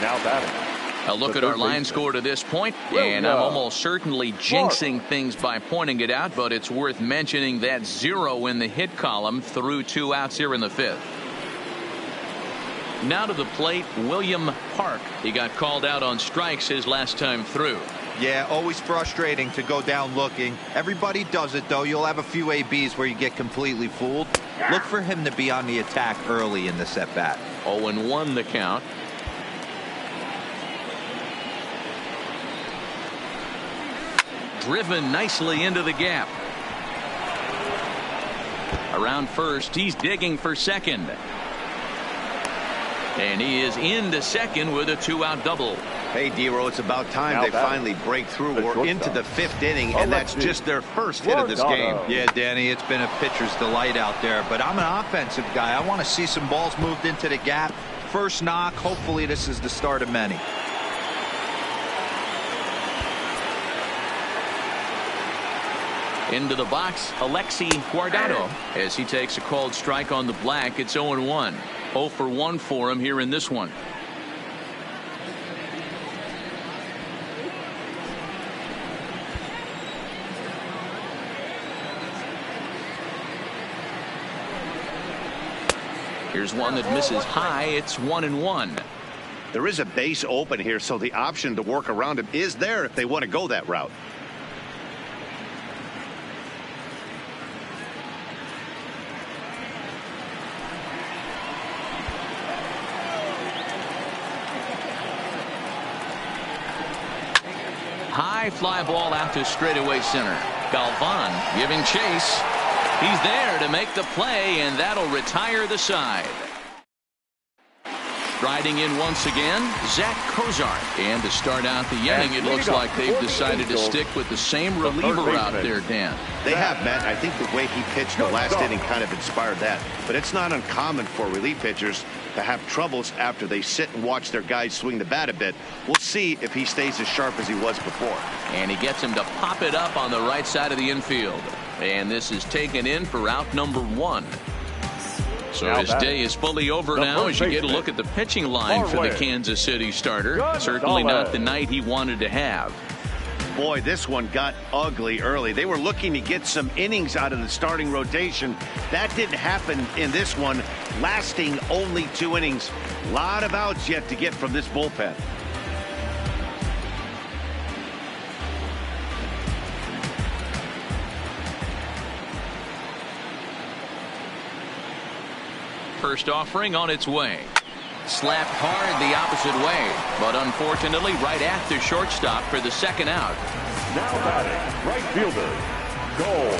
Now batting. A look at our line score to this point, and I'm almost certainly jinxing things by pointing it out, but it's worth mentioning that 0 in the hit column through 2 outs here in the 5th. Now to the plate, William Park. He got called out on strikes his last time through. Yeah, always frustrating to go down looking. Everybody does it, though. You'll have a few ABs where you get completely fooled. Look for him to be on the attack early in this at-bat. 0-1 the count. Driven nicely into the gap. Around first, he's digging for second. And he is into second with a 2-out double. Hey, D-Row, it's about time they finally break through. We're into the 5th inning, and that's just their first hit of this game. Yeah, Danny, it's been a pitcher's delight out there, but I'm an offensive guy. I want to see some balls moved into the gap. First knock, hopefully this is the start of many. Into the box, Alexi Guardado as he takes a called strike on the black. It's 0-1. 0 for 1 for him here in this one. Here's one that misses high. It's 1-1. There is a base open here, so the option to work around him is there if they want to go that route. High fly ball out to straightaway center. Galvan giving chase. He's there to make the play, and that'll retire the side. Striding in once again, Zach Cozart. And to start out the inning, it looks like they've decided to stick with the same reliever out there, Dan. They have, Matt. I think the way he pitched the last inning kind of inspired that. But it's not uncommon for relief pitchers to have troubles after they sit and watch their guys swing the bat a bit. We'll see if he stays as sharp as he was before. And he gets him to pop it up on the right side of the infield. And this is taken in for out number 1. So his day is fully over now as you get a look at the pitching line for the Kansas City starter. Certainly not the night he wanted to have. boy, this one got ugly early. They were looking to get some innings out of the starting rotation. That didn't happen in this one, lasting only 2 innings. A lot of outs yet to get from this bullpen. First offering on its way. Slapped hard the opposite way, but unfortunately right at the shortstop for the second out. Now batting, right fielder, Cole.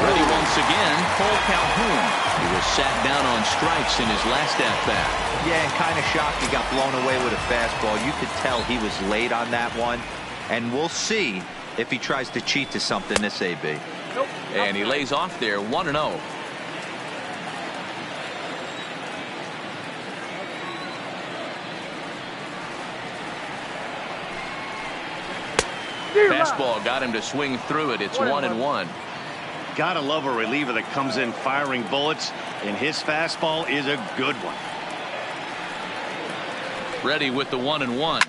Ready once again, Cole Calhoun. He was sat down on strikes in his last at-bat. Yeah, and kind of shocked he got blown away with a fastball. You could tell he was late on that one, and we'll see if he tries to cheat to something this AB. Nope. And he lays off there 1-0. Fastball got him to swing through it. It's 1-1. Gotta love a reliever that comes in firing bullets, and his fastball is a good one. Ready with the 1-1.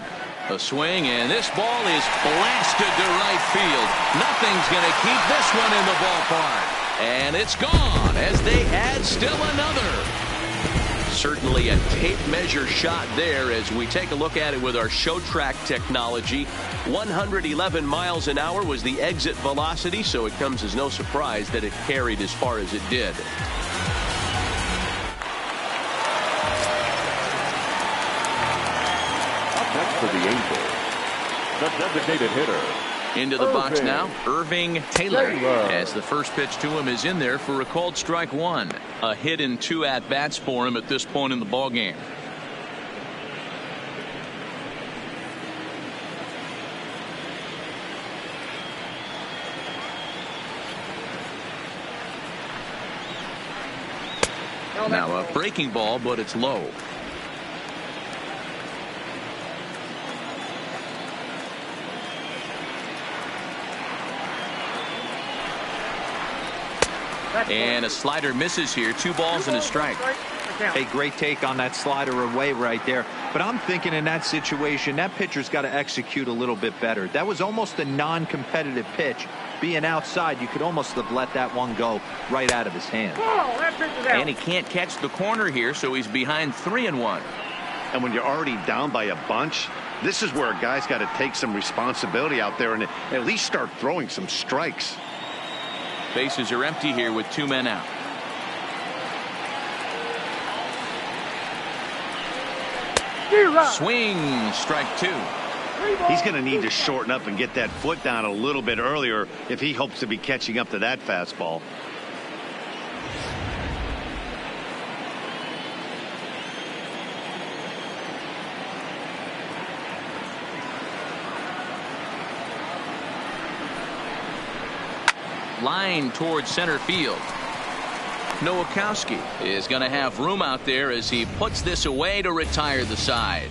A swing, and this ball is blasted to right field. Nothing's going to keep this one in the ballpark. And it's gone as they add still another. Certainly a tape measure shot there as we take a look at it with our show track technology. 111 miles an hour was the exit velocity, so it comes as no surprise that it carried as far as it did. Up next for the Angels, the designated hitter. Into the box now, Irving Taylor, as the first pitch to him is in there for a called strike 1. A hit in 2 at-bats for him at this point in the ballgame. Now a breaking ball, but it's low. And a slider misses here. 2 balls and a strike. A great take on that slider away right there. But I'm thinking in that situation, that pitcher's got to execute a little bit better. That was almost a non-competitive pitch. Being outside, you could almost have let that one go right out of his hand. And he can't catch the corner here, so he's behind 3-1. And when you're already down by a bunch, this is where a guy's got to take some responsibility out there and at least start throwing some strikes. Bases are empty here with 2 men out. Swing, strike 2. He's going to need to shorten up and get that foot down a little bit earlier if he hopes to be catching up to that fastball. Line towards center field. Nowakowski is going to have room out there as he puts this away to retire the side.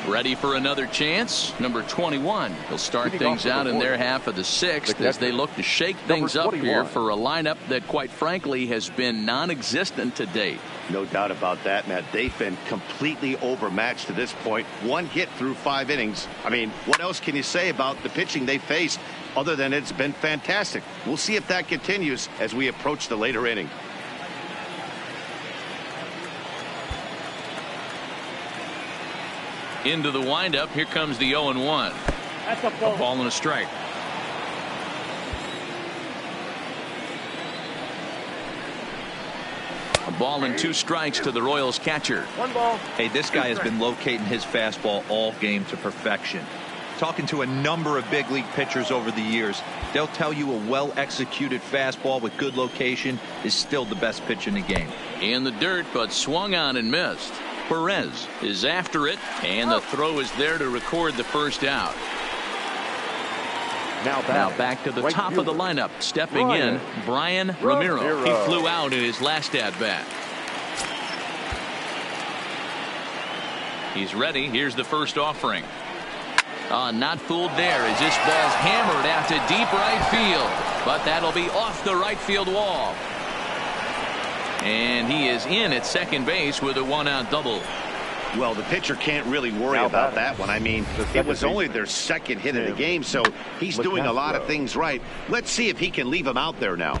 Ready for another chance. Number 21. He'll start things out in their half of the 6th as they look to shake things up here for a lineup that quite frankly has been non-existent to date. No doubt about that, Matt. They've been completely overmatched to this point. 1 hit through 5 innings. I mean, what else can you say about the pitching they faced other than it's been fantastic? We'll see if that continues as we approach the later inning. Into the windup. Here comes the 0-1. That's a ball and a strike. A ball and 2 strikes to the Royals catcher. 1 ball. Hey, this guy has been locating his fastball all game to perfection. Talking to a number of big league pitchers over the years, they'll tell you a well-executed fastball with good location is still the best pitch in the game. In the dirt, but swung on and missed. Perez is after it, and the throw is there to record the first out. Now back to the top of the lineup. Stepping in, Brian Ramiro. He flew out in his last at-bat. He's ready. Here's the first offering. Not fooled there as this ball's hammered out to deep right field. But that'll be off the right field wall. And he is in at second base with a 1-out double. Well, the pitcher can't really worry about that one. I mean, it was only their second hit of the game, so he's doing a lot of things right. Let's see if he can leave him out there now.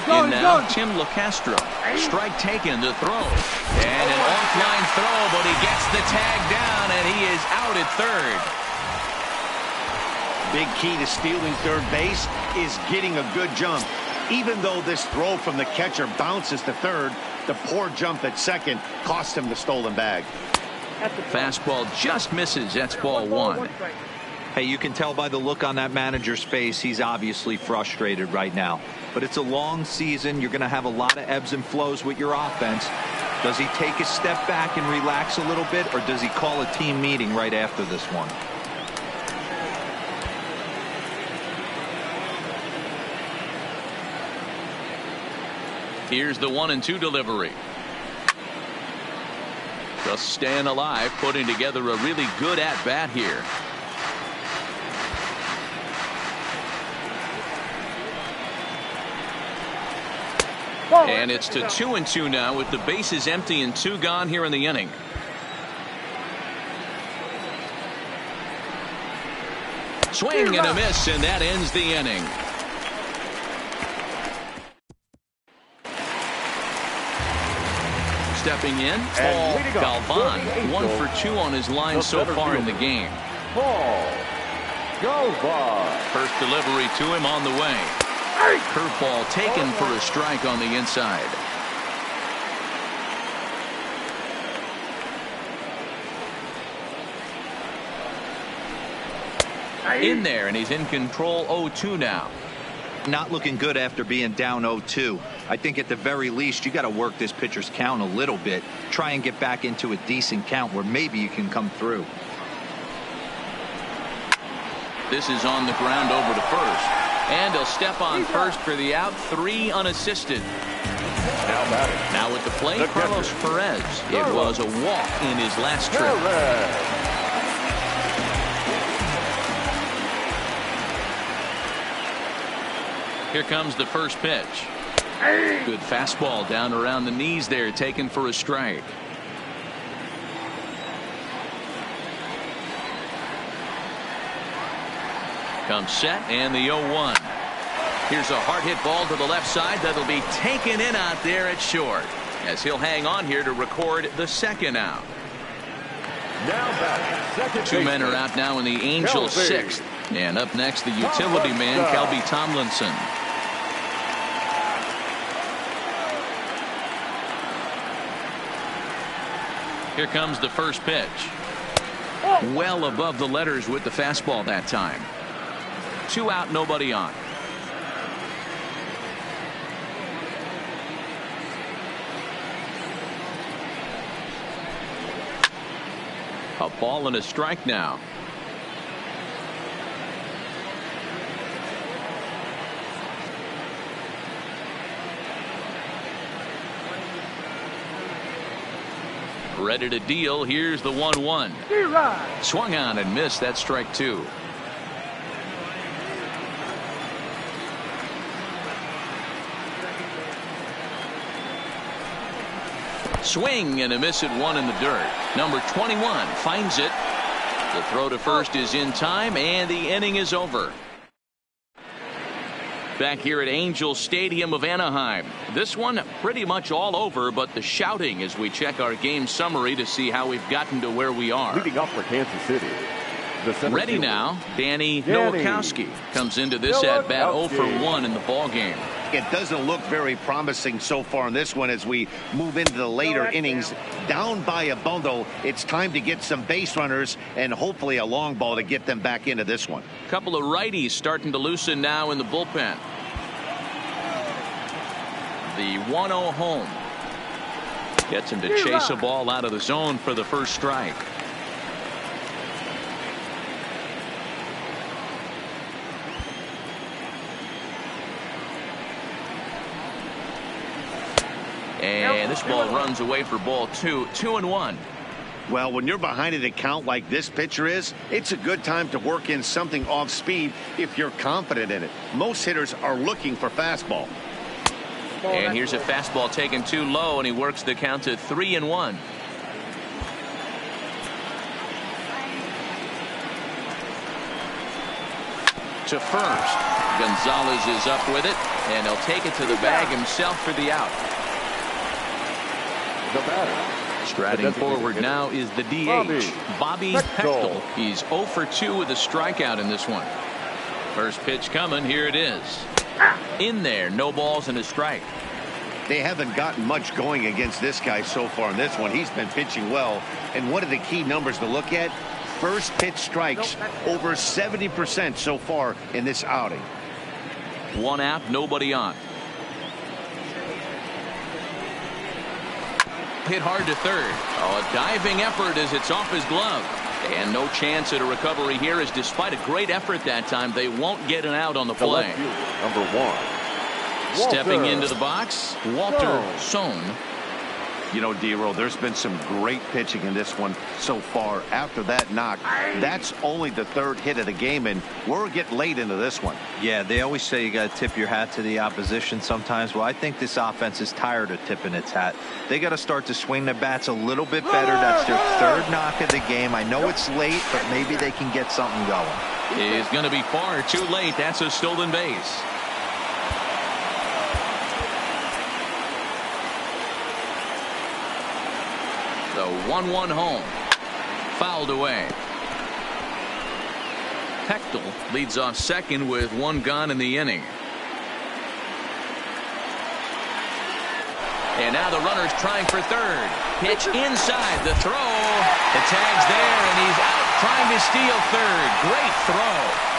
And now Tim LeCastro. Strike taken to throw. And an offline throw, but he gets the tag down, and he is out at third. Big key to stealing third base is getting a good jump. Even though this throw from the catcher bounces to third, the poor jump at second cost him the stolen bag. Fastball just misses. That's ball one. Hey, you can tell by the look on that manager's face, he's obviously frustrated right now. But it's a long season. You're going to have a lot of ebbs and flows with your offense. Does he take a step back and relax a little bit, or does he call a team meeting right after this one? Here's the 1-2 delivery. Just staying alive, putting together a really good at-bat here. And it's to 2-2 now with the bases empty and 2 gone here in the inning. Swing and a miss, and that ends the inning. Stepping in, Paul Galvan, 1 for 2 on his line so far in the game. Paul Galvan. First delivery to him on the way. Curveball taken for a strike on the inside. In there, and he's in control. 0-2 now. Not looking good after being down 0-2. I think at the very least you got to work this pitcher's count a little bit. Try and get back into a decent count where maybe you can come through. This is on the ground over to first. And he'll step on first for the out. 3 unassisted. Now at the plate, Carlos Perez. It was a walk in his last trip. Here comes the first pitch. Good fastball down around the knees there, taken for a strike. Comes set, and the 0-1. Here's a hard hit ball to the left side that'll be taken in out there at short, as he'll hang on here to record the second out. Now back, second 2 men are out now in the Angels' 6th. And up next, the utility man, Kelby Tomlinson. Here comes the first pitch. Well above the letters with the fastball that time. 2 out, nobody on. A ball and a strike now. Ready to deal. Here's the 1-1. Swung on and missed. That's strike 2. Swing and a miss at 1 in the dirt. Number 21 finds it. The throw to first is in time, and the inning is over. Back here at Angel Stadium of Anaheim. This one pretty much all over, but the shouting as we check our game summary to see how we've gotten to where we are. Leading off for Kansas City. Ready now, Danny Nowakowski comes into this at bat 0 for 1 in the ball game. It doesn't look very promising so far in this one as we move into the later innings. Down by a bundle, it's time to get some base runners and hopefully a long ball to get them back into this one. Couple of righties starting to loosen now in the bullpen. The 1-0 home gets him to chase a ball out of the zone for the first strike. And this ball runs away for ball 2. 2-1. Well, when you're behind an account like this pitcher is, it's a good time to work in something off speed if you're confident in it. Most hitters are looking for fastball. And here's a fastball taken too low, and he works the count to 3-1. To first. Gonzalez is up with it, and he'll take it to the bag himself for the out. The batter. Striding forward now is the DH, Bobby Pechtel. He's 0 for 2 with a strikeout in this one. First pitch coming. Here it is. In there. No balls and a strike. They haven't gotten much going against this guy so far in this one. He's been pitching well. And one of the key numbers to look at, first pitch strikes, over 70% so far in this outing. One out, nobody on. Hit hard to third. Oh, a diving effort as it's off his glove. And no chance at a recovery here, as despite a great effort that time, they won't get an out on the play. Number 1. Stepping into the box, Walter Sohn. You know, D-Roll, there's been some great pitching in this one so far. After that knock, that's only the third hit of the game, and we're getting late into this one. Yeah, they always say you got to tip your hat to the opposition sometimes. Well, I think this offense is tired of tipping its hat. They got to start to swing the bats a little bit better. That's their third knock of the game. I know it's late, but maybe they can get something going. It's going to be far too late. That's a stolen base. The 1-1 home. Fouled away. Pechtel leads off second with one gone in the inning. And now the runner's trying for third. Pitch inside. The throw. The tag's there, and he's out trying to steal third. Great throw.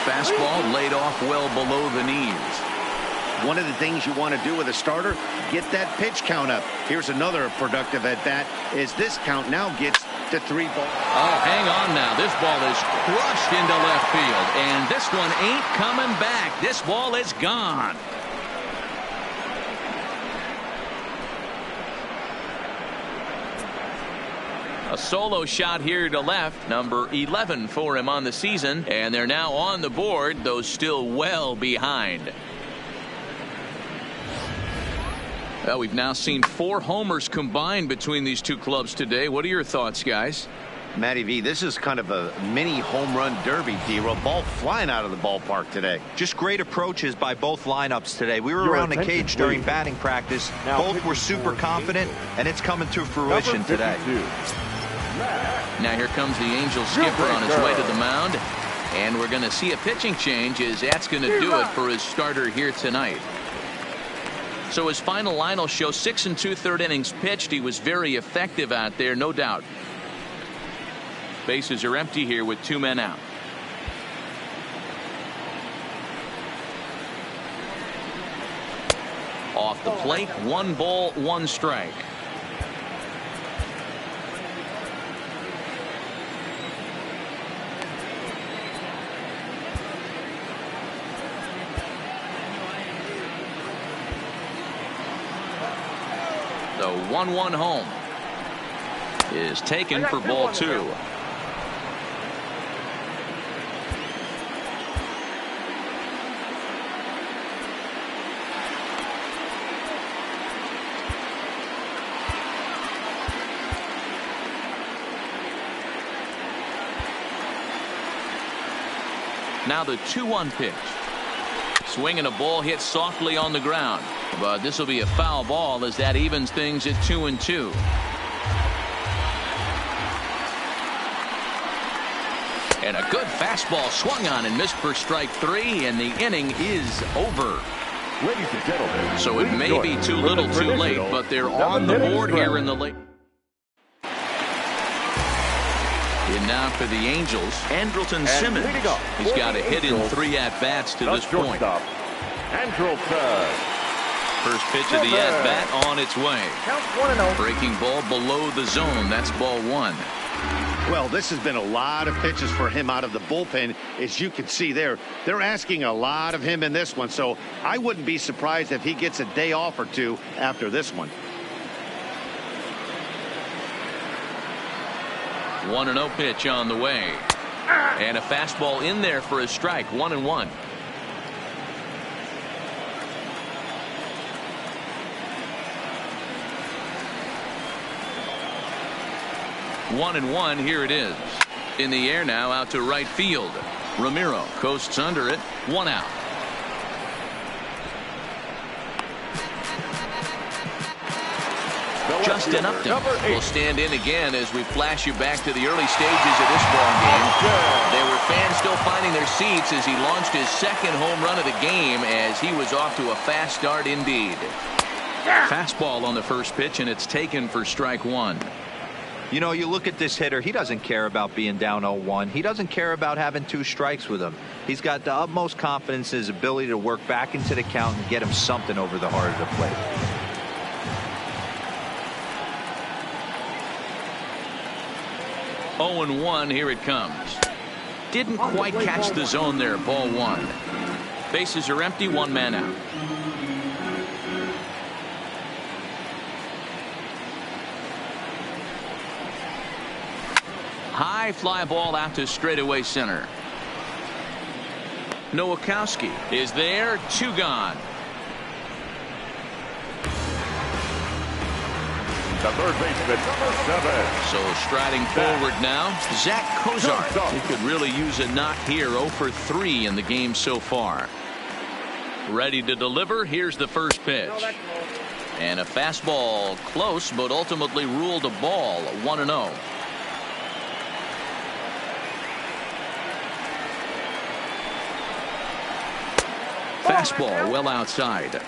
Fastball laid off well below the knees. One of the things you want to do with a starter, get that pitch count up. Here's another productive at bat, as this count now gets to 3 balls. Oh, hang on now. This ball is crushed into left field, and this one ain't coming back. This ball is gone. A solo shot here to left, number 11 for him on the season, and they're now on the board, though still well behind. Well, we've now seen 4 homers combined between these two clubs today. What are your thoughts, guys? Matty V, this is kind of a mini home run derby, D-Roll. Ball flying out of the ballpark today. Just great approaches by both lineups today. We were around the cage during batting practice. Both were super confident, and it's coming to fruition today. Now here comes the Angels skipper on his way to the mound, and we're going to see a pitching change, as that's going to do it for his starter here tonight. So his final line will show 6 2/3 innings pitched. He was very effective out there, no doubt. Bases are empty here with 2 men out. Off the plate, 1 ball, 1 strike. The 1-1 home is taken for ball 2. Now the 2-1 pitch. Swinging a ball hit softly on the ground. But this will be a foul ball, as that evens things at 2-2. And a good fastball swung on and missed for strike 3, and the inning is over. Ladies and gentlemen, so it may be too little too late, but they're on the board here in the late. And now for the Angels, Andrelton Simmons. He's got a hit in 3 at-bats to this point. Andrelton. First pitch of the at-bat on its way. Count 1-0. Breaking ball below the zone. That's ball 1. Well, this has been a lot of pitches for him out of the bullpen. As you can see there, they're asking a lot of him in this one. So I wouldn't be surprised if he gets a day off or two after this one. 1-0 pitch on the way. And a fastball in there for a strike. 1-1. 1-1. Here it is. In the air now, out to right field. Ramiro coasts under it. 1 out. Justin Upton will stand in again as we flash you back to the early stages of this ball game. There were fans still finding their seats as he launched his second home run of the game as he was off to a fast start indeed. Fastball on the first pitch, and it's taken for strike 1. You know, you look at this hitter, he doesn't care about being down 0-1. He doesn't care about having 2 strikes with him. He's got the utmost confidence in his ability to work back into the count and get him something over the heart of the plate. 0-1, here it comes. Didn't quite catch the zone there. Ball 1. Bases are empty. 1 man out. High fly ball out to straightaway center. Nowakowski is there. 2 gone. The third baseman, number 7. So striding forward now, Zach Cozart. He could really use a knock here. 0 for 3 in the game so far. Ready to deliver. Here's the first pitch. And a fastball close, but ultimately ruled a ball. 1-0. Fastball well outside.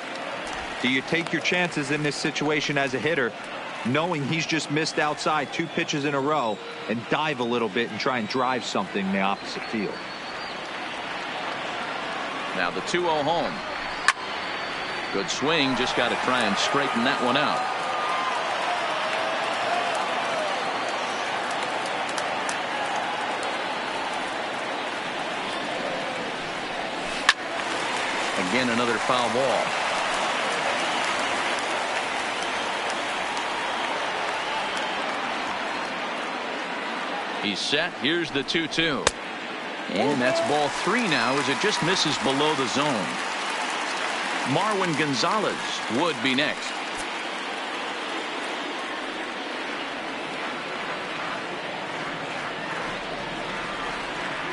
Do you take your chances in this situation as a hitter, knowing he's just missed outside 2 pitches in a row, and dive a little bit and try and drive something in the opposite field? Now the 2-0 home. Good swing, just got to try and straighten that one out. Again, another foul ball. He's set. Here's the 2-2. And that's ball 3 now as it just misses below the zone. Marwin Gonzalez would be next.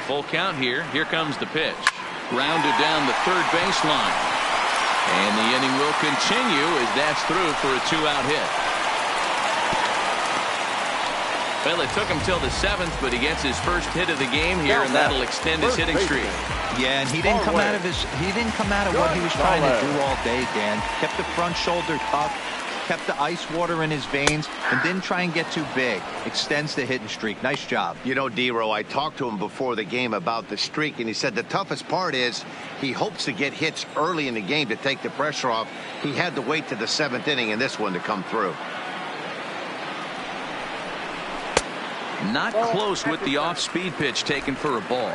Full count here. Here comes the pitch. Grounded down the third baseline. And the inning will continue as that's through for a 2-out hit. Well, it took him till the 7th, but he gets his first hit of the game here, and that'll extend his hitting streak. Yeah, and he didn't come out of what he was trying to do all day, Dan. Kept the front shoulder tough, kept the ice water in his veins, and didn't try and get too big. Extends the hitting streak. Nice job. You know, D-Row, I talked to him before the game about the streak, and he said the toughest part is he hopes to get hits early in the game to take the pressure off. He had to wait to the 7th inning in this one to come through. Not close with the off-speed pitch taken for a ball.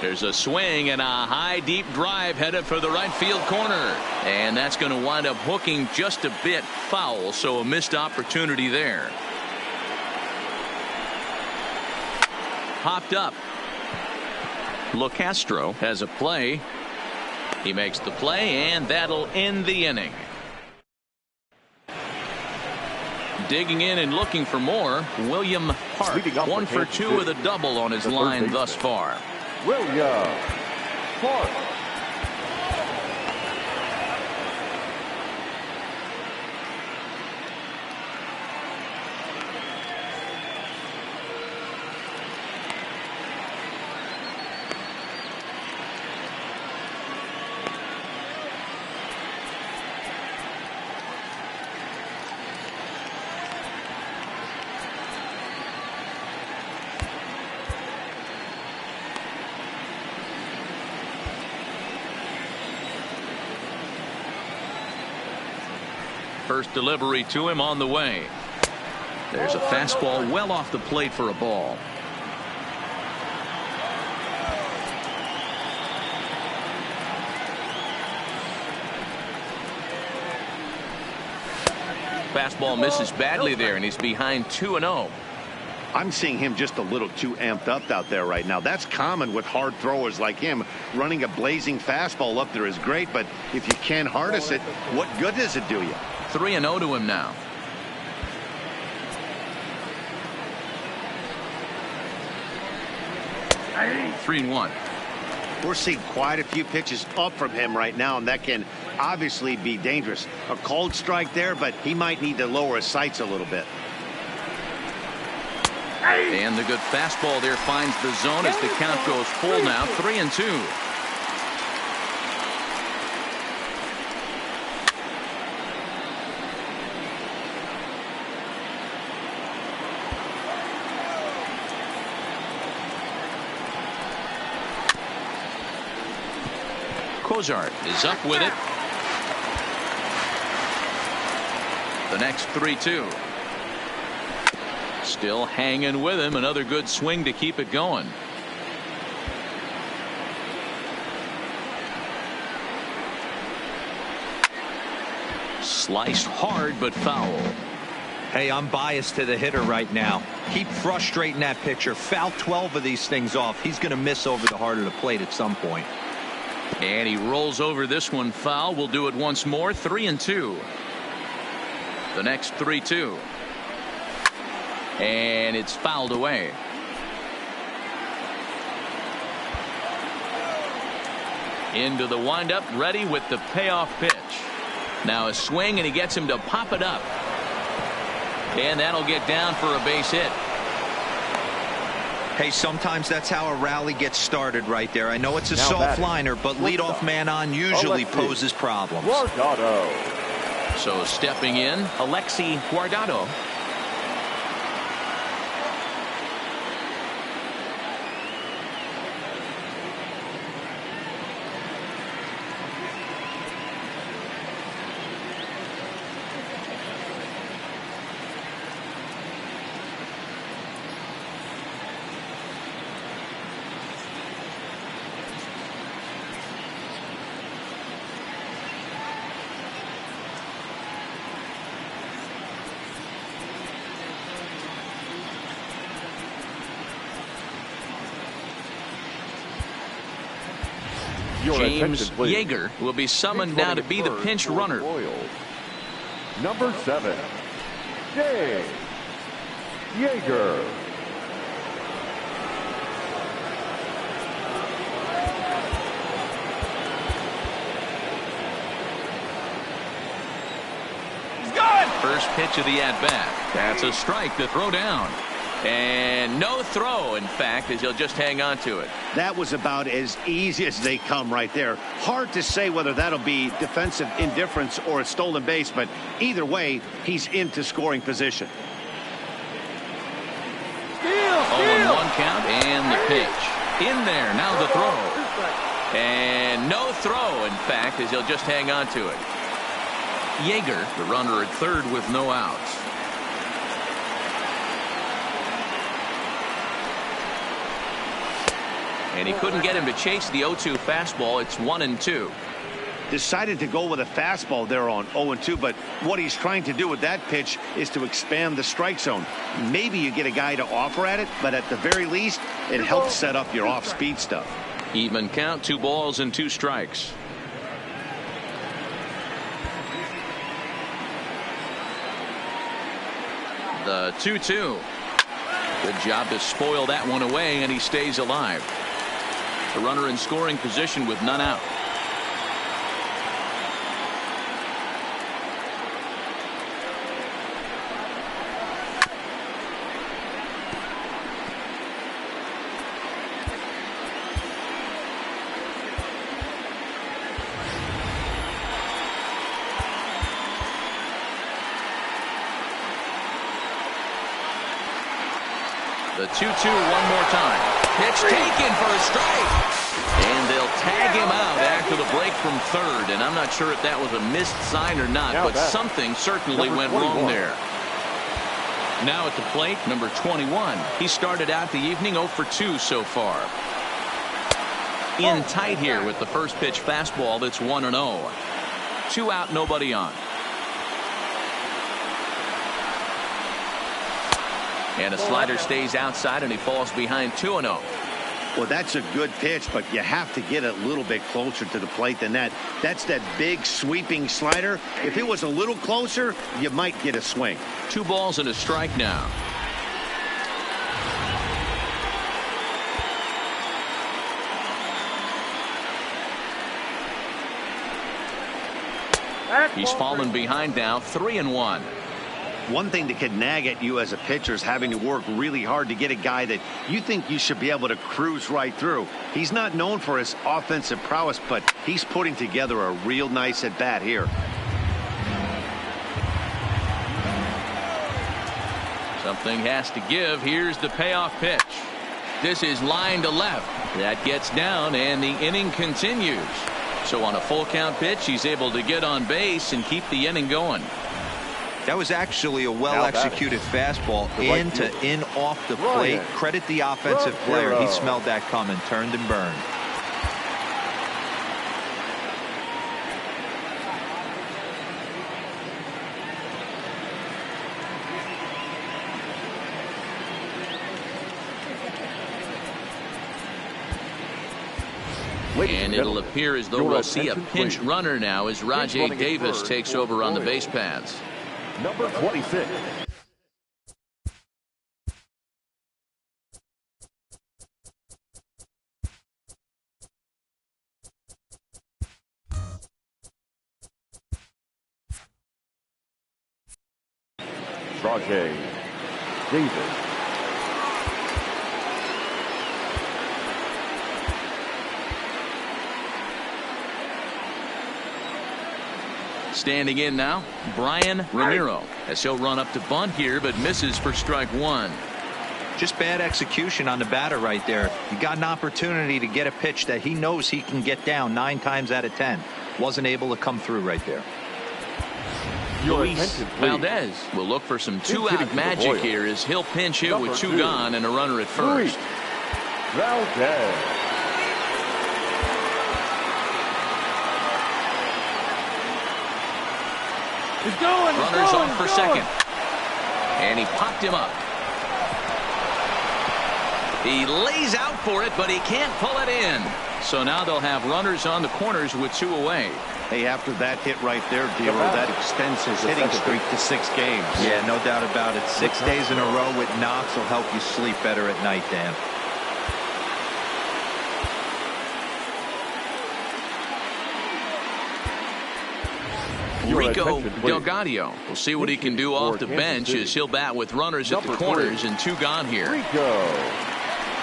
There's a swing and a high deep drive headed for the right field corner, and that's going to wind up hooking just a bit foul, so a missed opportunity there. Popped up. LoCastro has a play. He makes the play, and that'll end the inning. Digging in and looking for more, William Hart. 1 for 2 with a double on his line thus far. William Hart. First delivery to him on the way. There's a fastball well off the plate for a ball. Fastball misses badly there, and he's behind 2-0. I'm seeing him just a little too amped up out there right now. That's common with hard throwers like him. Running a blazing fastball up there is great, but if you can't harness it, what good does it do you? 3-0 to him now. Hey. 3-1. We're seeing quite a few pitches up from him right now, and that can obviously be dangerous. A cold strike there, but he might need to lower his sights a little bit. And the good fastball there finds the zone as the count goes full now. 3-2. Cozart is up with it. The next 3-2. Still hanging with him. Another good swing to keep it going. Sliced hard but foul. Hey, I'm biased to the hitter right now. Keep frustrating that pitcher. Foul 12 of these things off. He's going to miss over the heart of the plate at some point. And he rolls over this one foul. We'll do it once more. 3-2. The next 3-2. And it's fouled away. Into the windup, ready with the payoff pitch. Now a swing, and he gets him to pop it up. And that'll get down for a base hit. Hey, sometimes that's how a rally gets started right there. I know it's a soft liner, but leadoff man on usually poses problems. So stepping in, Alexi Guardado. James Yeager will be summoned now to be the pinch runner. Number 7, James Yeager. He's gone. First pitch of the at-bat. That's a strike to throw down. And no throw, in fact, as he'll just hang on to it. That was about as easy as they come right there. Hard to say whether that'll be defensive indifference or a stolen base, but either way, he's into scoring position. 0-1 count and the pitch. In there, now the throw. And no throw, in fact, as he'll just hang on to it. Yeager, the runner at third with no outs. And he couldn't get him to chase the 0-2 fastball. It's 1-2. Decided to go with a fastball there on 0-2, but what he's trying to do with that pitch is to expand the strike zone. Maybe you get a guy to offer at it, but at the very least, it helps set up your off-speed stuff. Even count, 2 balls and 2 strikes. The 2-2. Good job to spoil that one away, and he stays alive. The runner in scoring position with none out. The 2-2 one more time. Pitch taken for a strike. And they'll tag him out after the break. strike from third, and I'm not sure if that was a missed sign or not, but something certainly went wrong there. Now at the plate, number 21. He started out the evening 0 for 2 so far. In tight here with the first pitch fastball that's 1-0. 2 out, nobody on. And a slider stays outside, and he falls behind 2-0. Well, that's a good pitch, but you have to get it a little bit closer to the plate than that. That's that big sweeping slider. If it was a little closer, you might get a swing. 2 balls and a strike now. He's fallen behind now, 3-1. One thing that could nag at you as a pitcher is having to work really hard to get a guy that you think you should be able to cruise right through. He's not known for his offensive prowess, but he's putting together a real nice at bat here. Something has to give. Here's the payoff pitch. This is line to left. That gets down, and the inning continues. So on a full count pitch, he's able to get on base and keep the inning going. That was actually a well-executed fastball in to in off the plate. Credit the offensive player. He smelled that coming, turned and burned. And it'll appear as though we'll see a pinch runner now as Rajay Davis takes over on the base paths. Number 26. Rajay Davis. Standing in now, Brian Ramiro, as he'll run up to bunt here, but misses for strike 1. Just bad execution on the batter right there. He got an opportunity to get a pitch that he knows he can get down 9 times out of 10. Wasn't able to come through right there. Luis Valdez will look for some 2-out magic here as he'll pinch hit with 2 gone and a runner at first. Valdez. He's going. Runners on for second. And he popped him up. He lays out for it, but he can't pull it in. So now they'll have runners on the corners with 2 away. Hey, after that hit right there, Dero, that extends his hitting streak to 6 games. Yeah, no doubt about it. 6 days in a row with knocks will help you sleep better at night, Dan. Rico Delgado. We'll see what he can do off the bench as he'll bat with runners at the corners and 2 gone here. Rico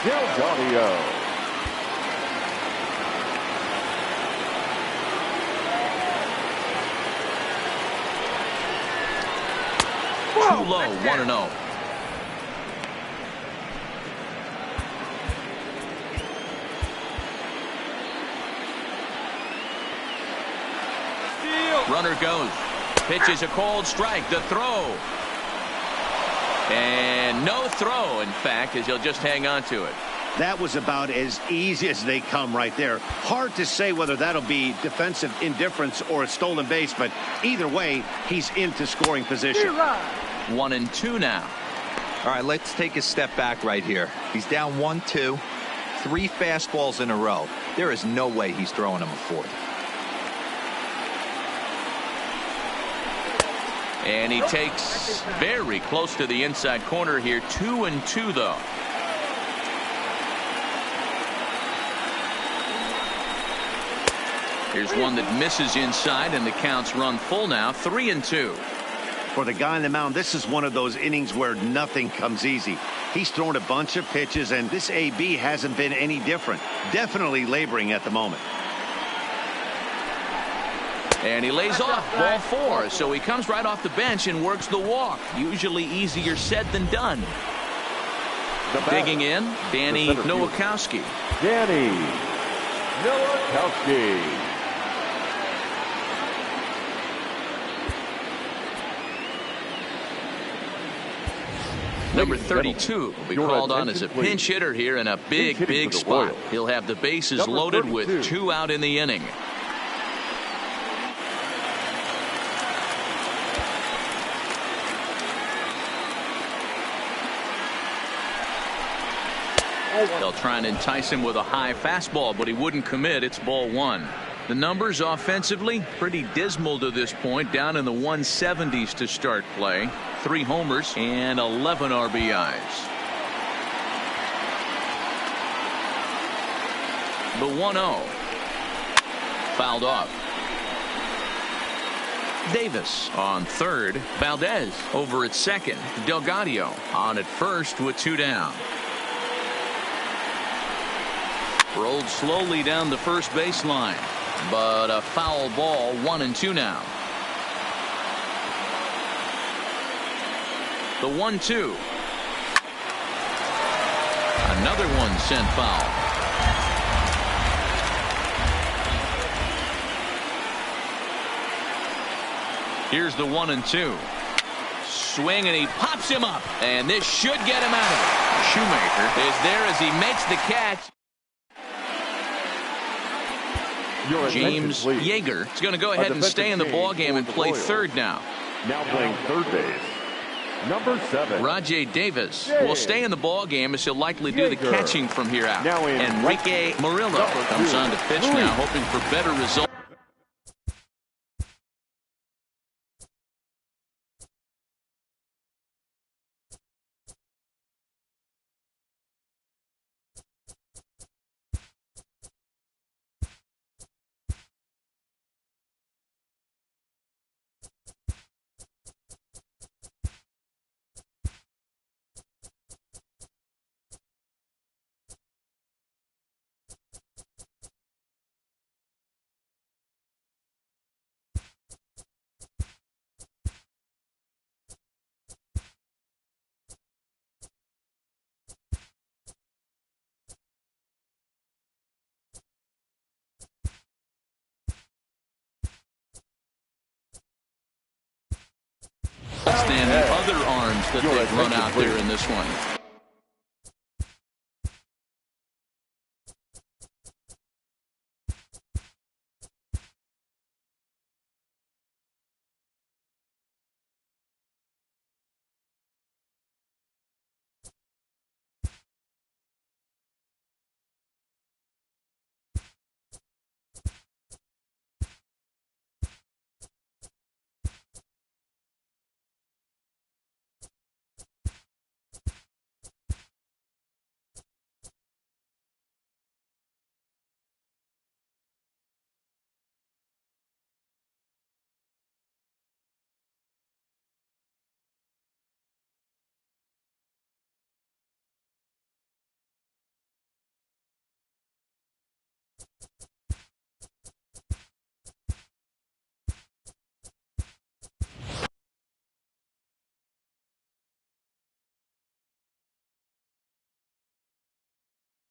Delgado. Too low, 1-0. Runner goes. Pitch is a cold strike. The throw. And no throw, in fact, as he'll just hang on to it. That was about as easy as they come right there. Hard to say whether that'll be defensive indifference or a stolen base, but either way, he's into scoring position. 1-2 now. All right, let's take a step back right here. He's down 1-2, 3 fastballs in a row. There is no way he's throwing him a 4th. And he takes very close to the inside corner here. 2-2 though. Here's one that misses inside, and the count's run full now. 3-2. For the guy on the mound, this is one of those innings where nothing comes easy. He's thrown a bunch of pitches, and this AB hasn't been any different. Definitely laboring at the moment. And he lays off ball 4, so he comes right off the bench and works the walk. Usually easier said than done. Digging in, Danny Nowakowski. Danny Nowakowski. Number 32 will be called on as a pinch hitter here in a big spot. He'll have the bases loaded with 2 out in the inning. They'll try and entice him with a high fastball, but he wouldn't commit. It's ball 1. The numbers offensively pretty dismal to this point, down in the 170s to start play. 3 homers and 11 RBIs. The 1-0. Fouled off. Davis on third. Valdez over at second. Delgado on at first with 2 down. Rolled slowly down the first baseline, but a foul ball. 1-2 now. The 1-2. Another one sent foul. Here's the 1-2. Swing, and he pops him up, and this should get him out of it. Shoemaker is there as he makes the catch. James Yeager is going to go ahead and stay in the ball game and play third now. Now playing third base, number 7. Rajay Davis will stay in the ball game as he'll likely do the catching from here out. Enrique Murillo comes on to pitch now, hoping for better results. And the other arms that they've run out there in this one.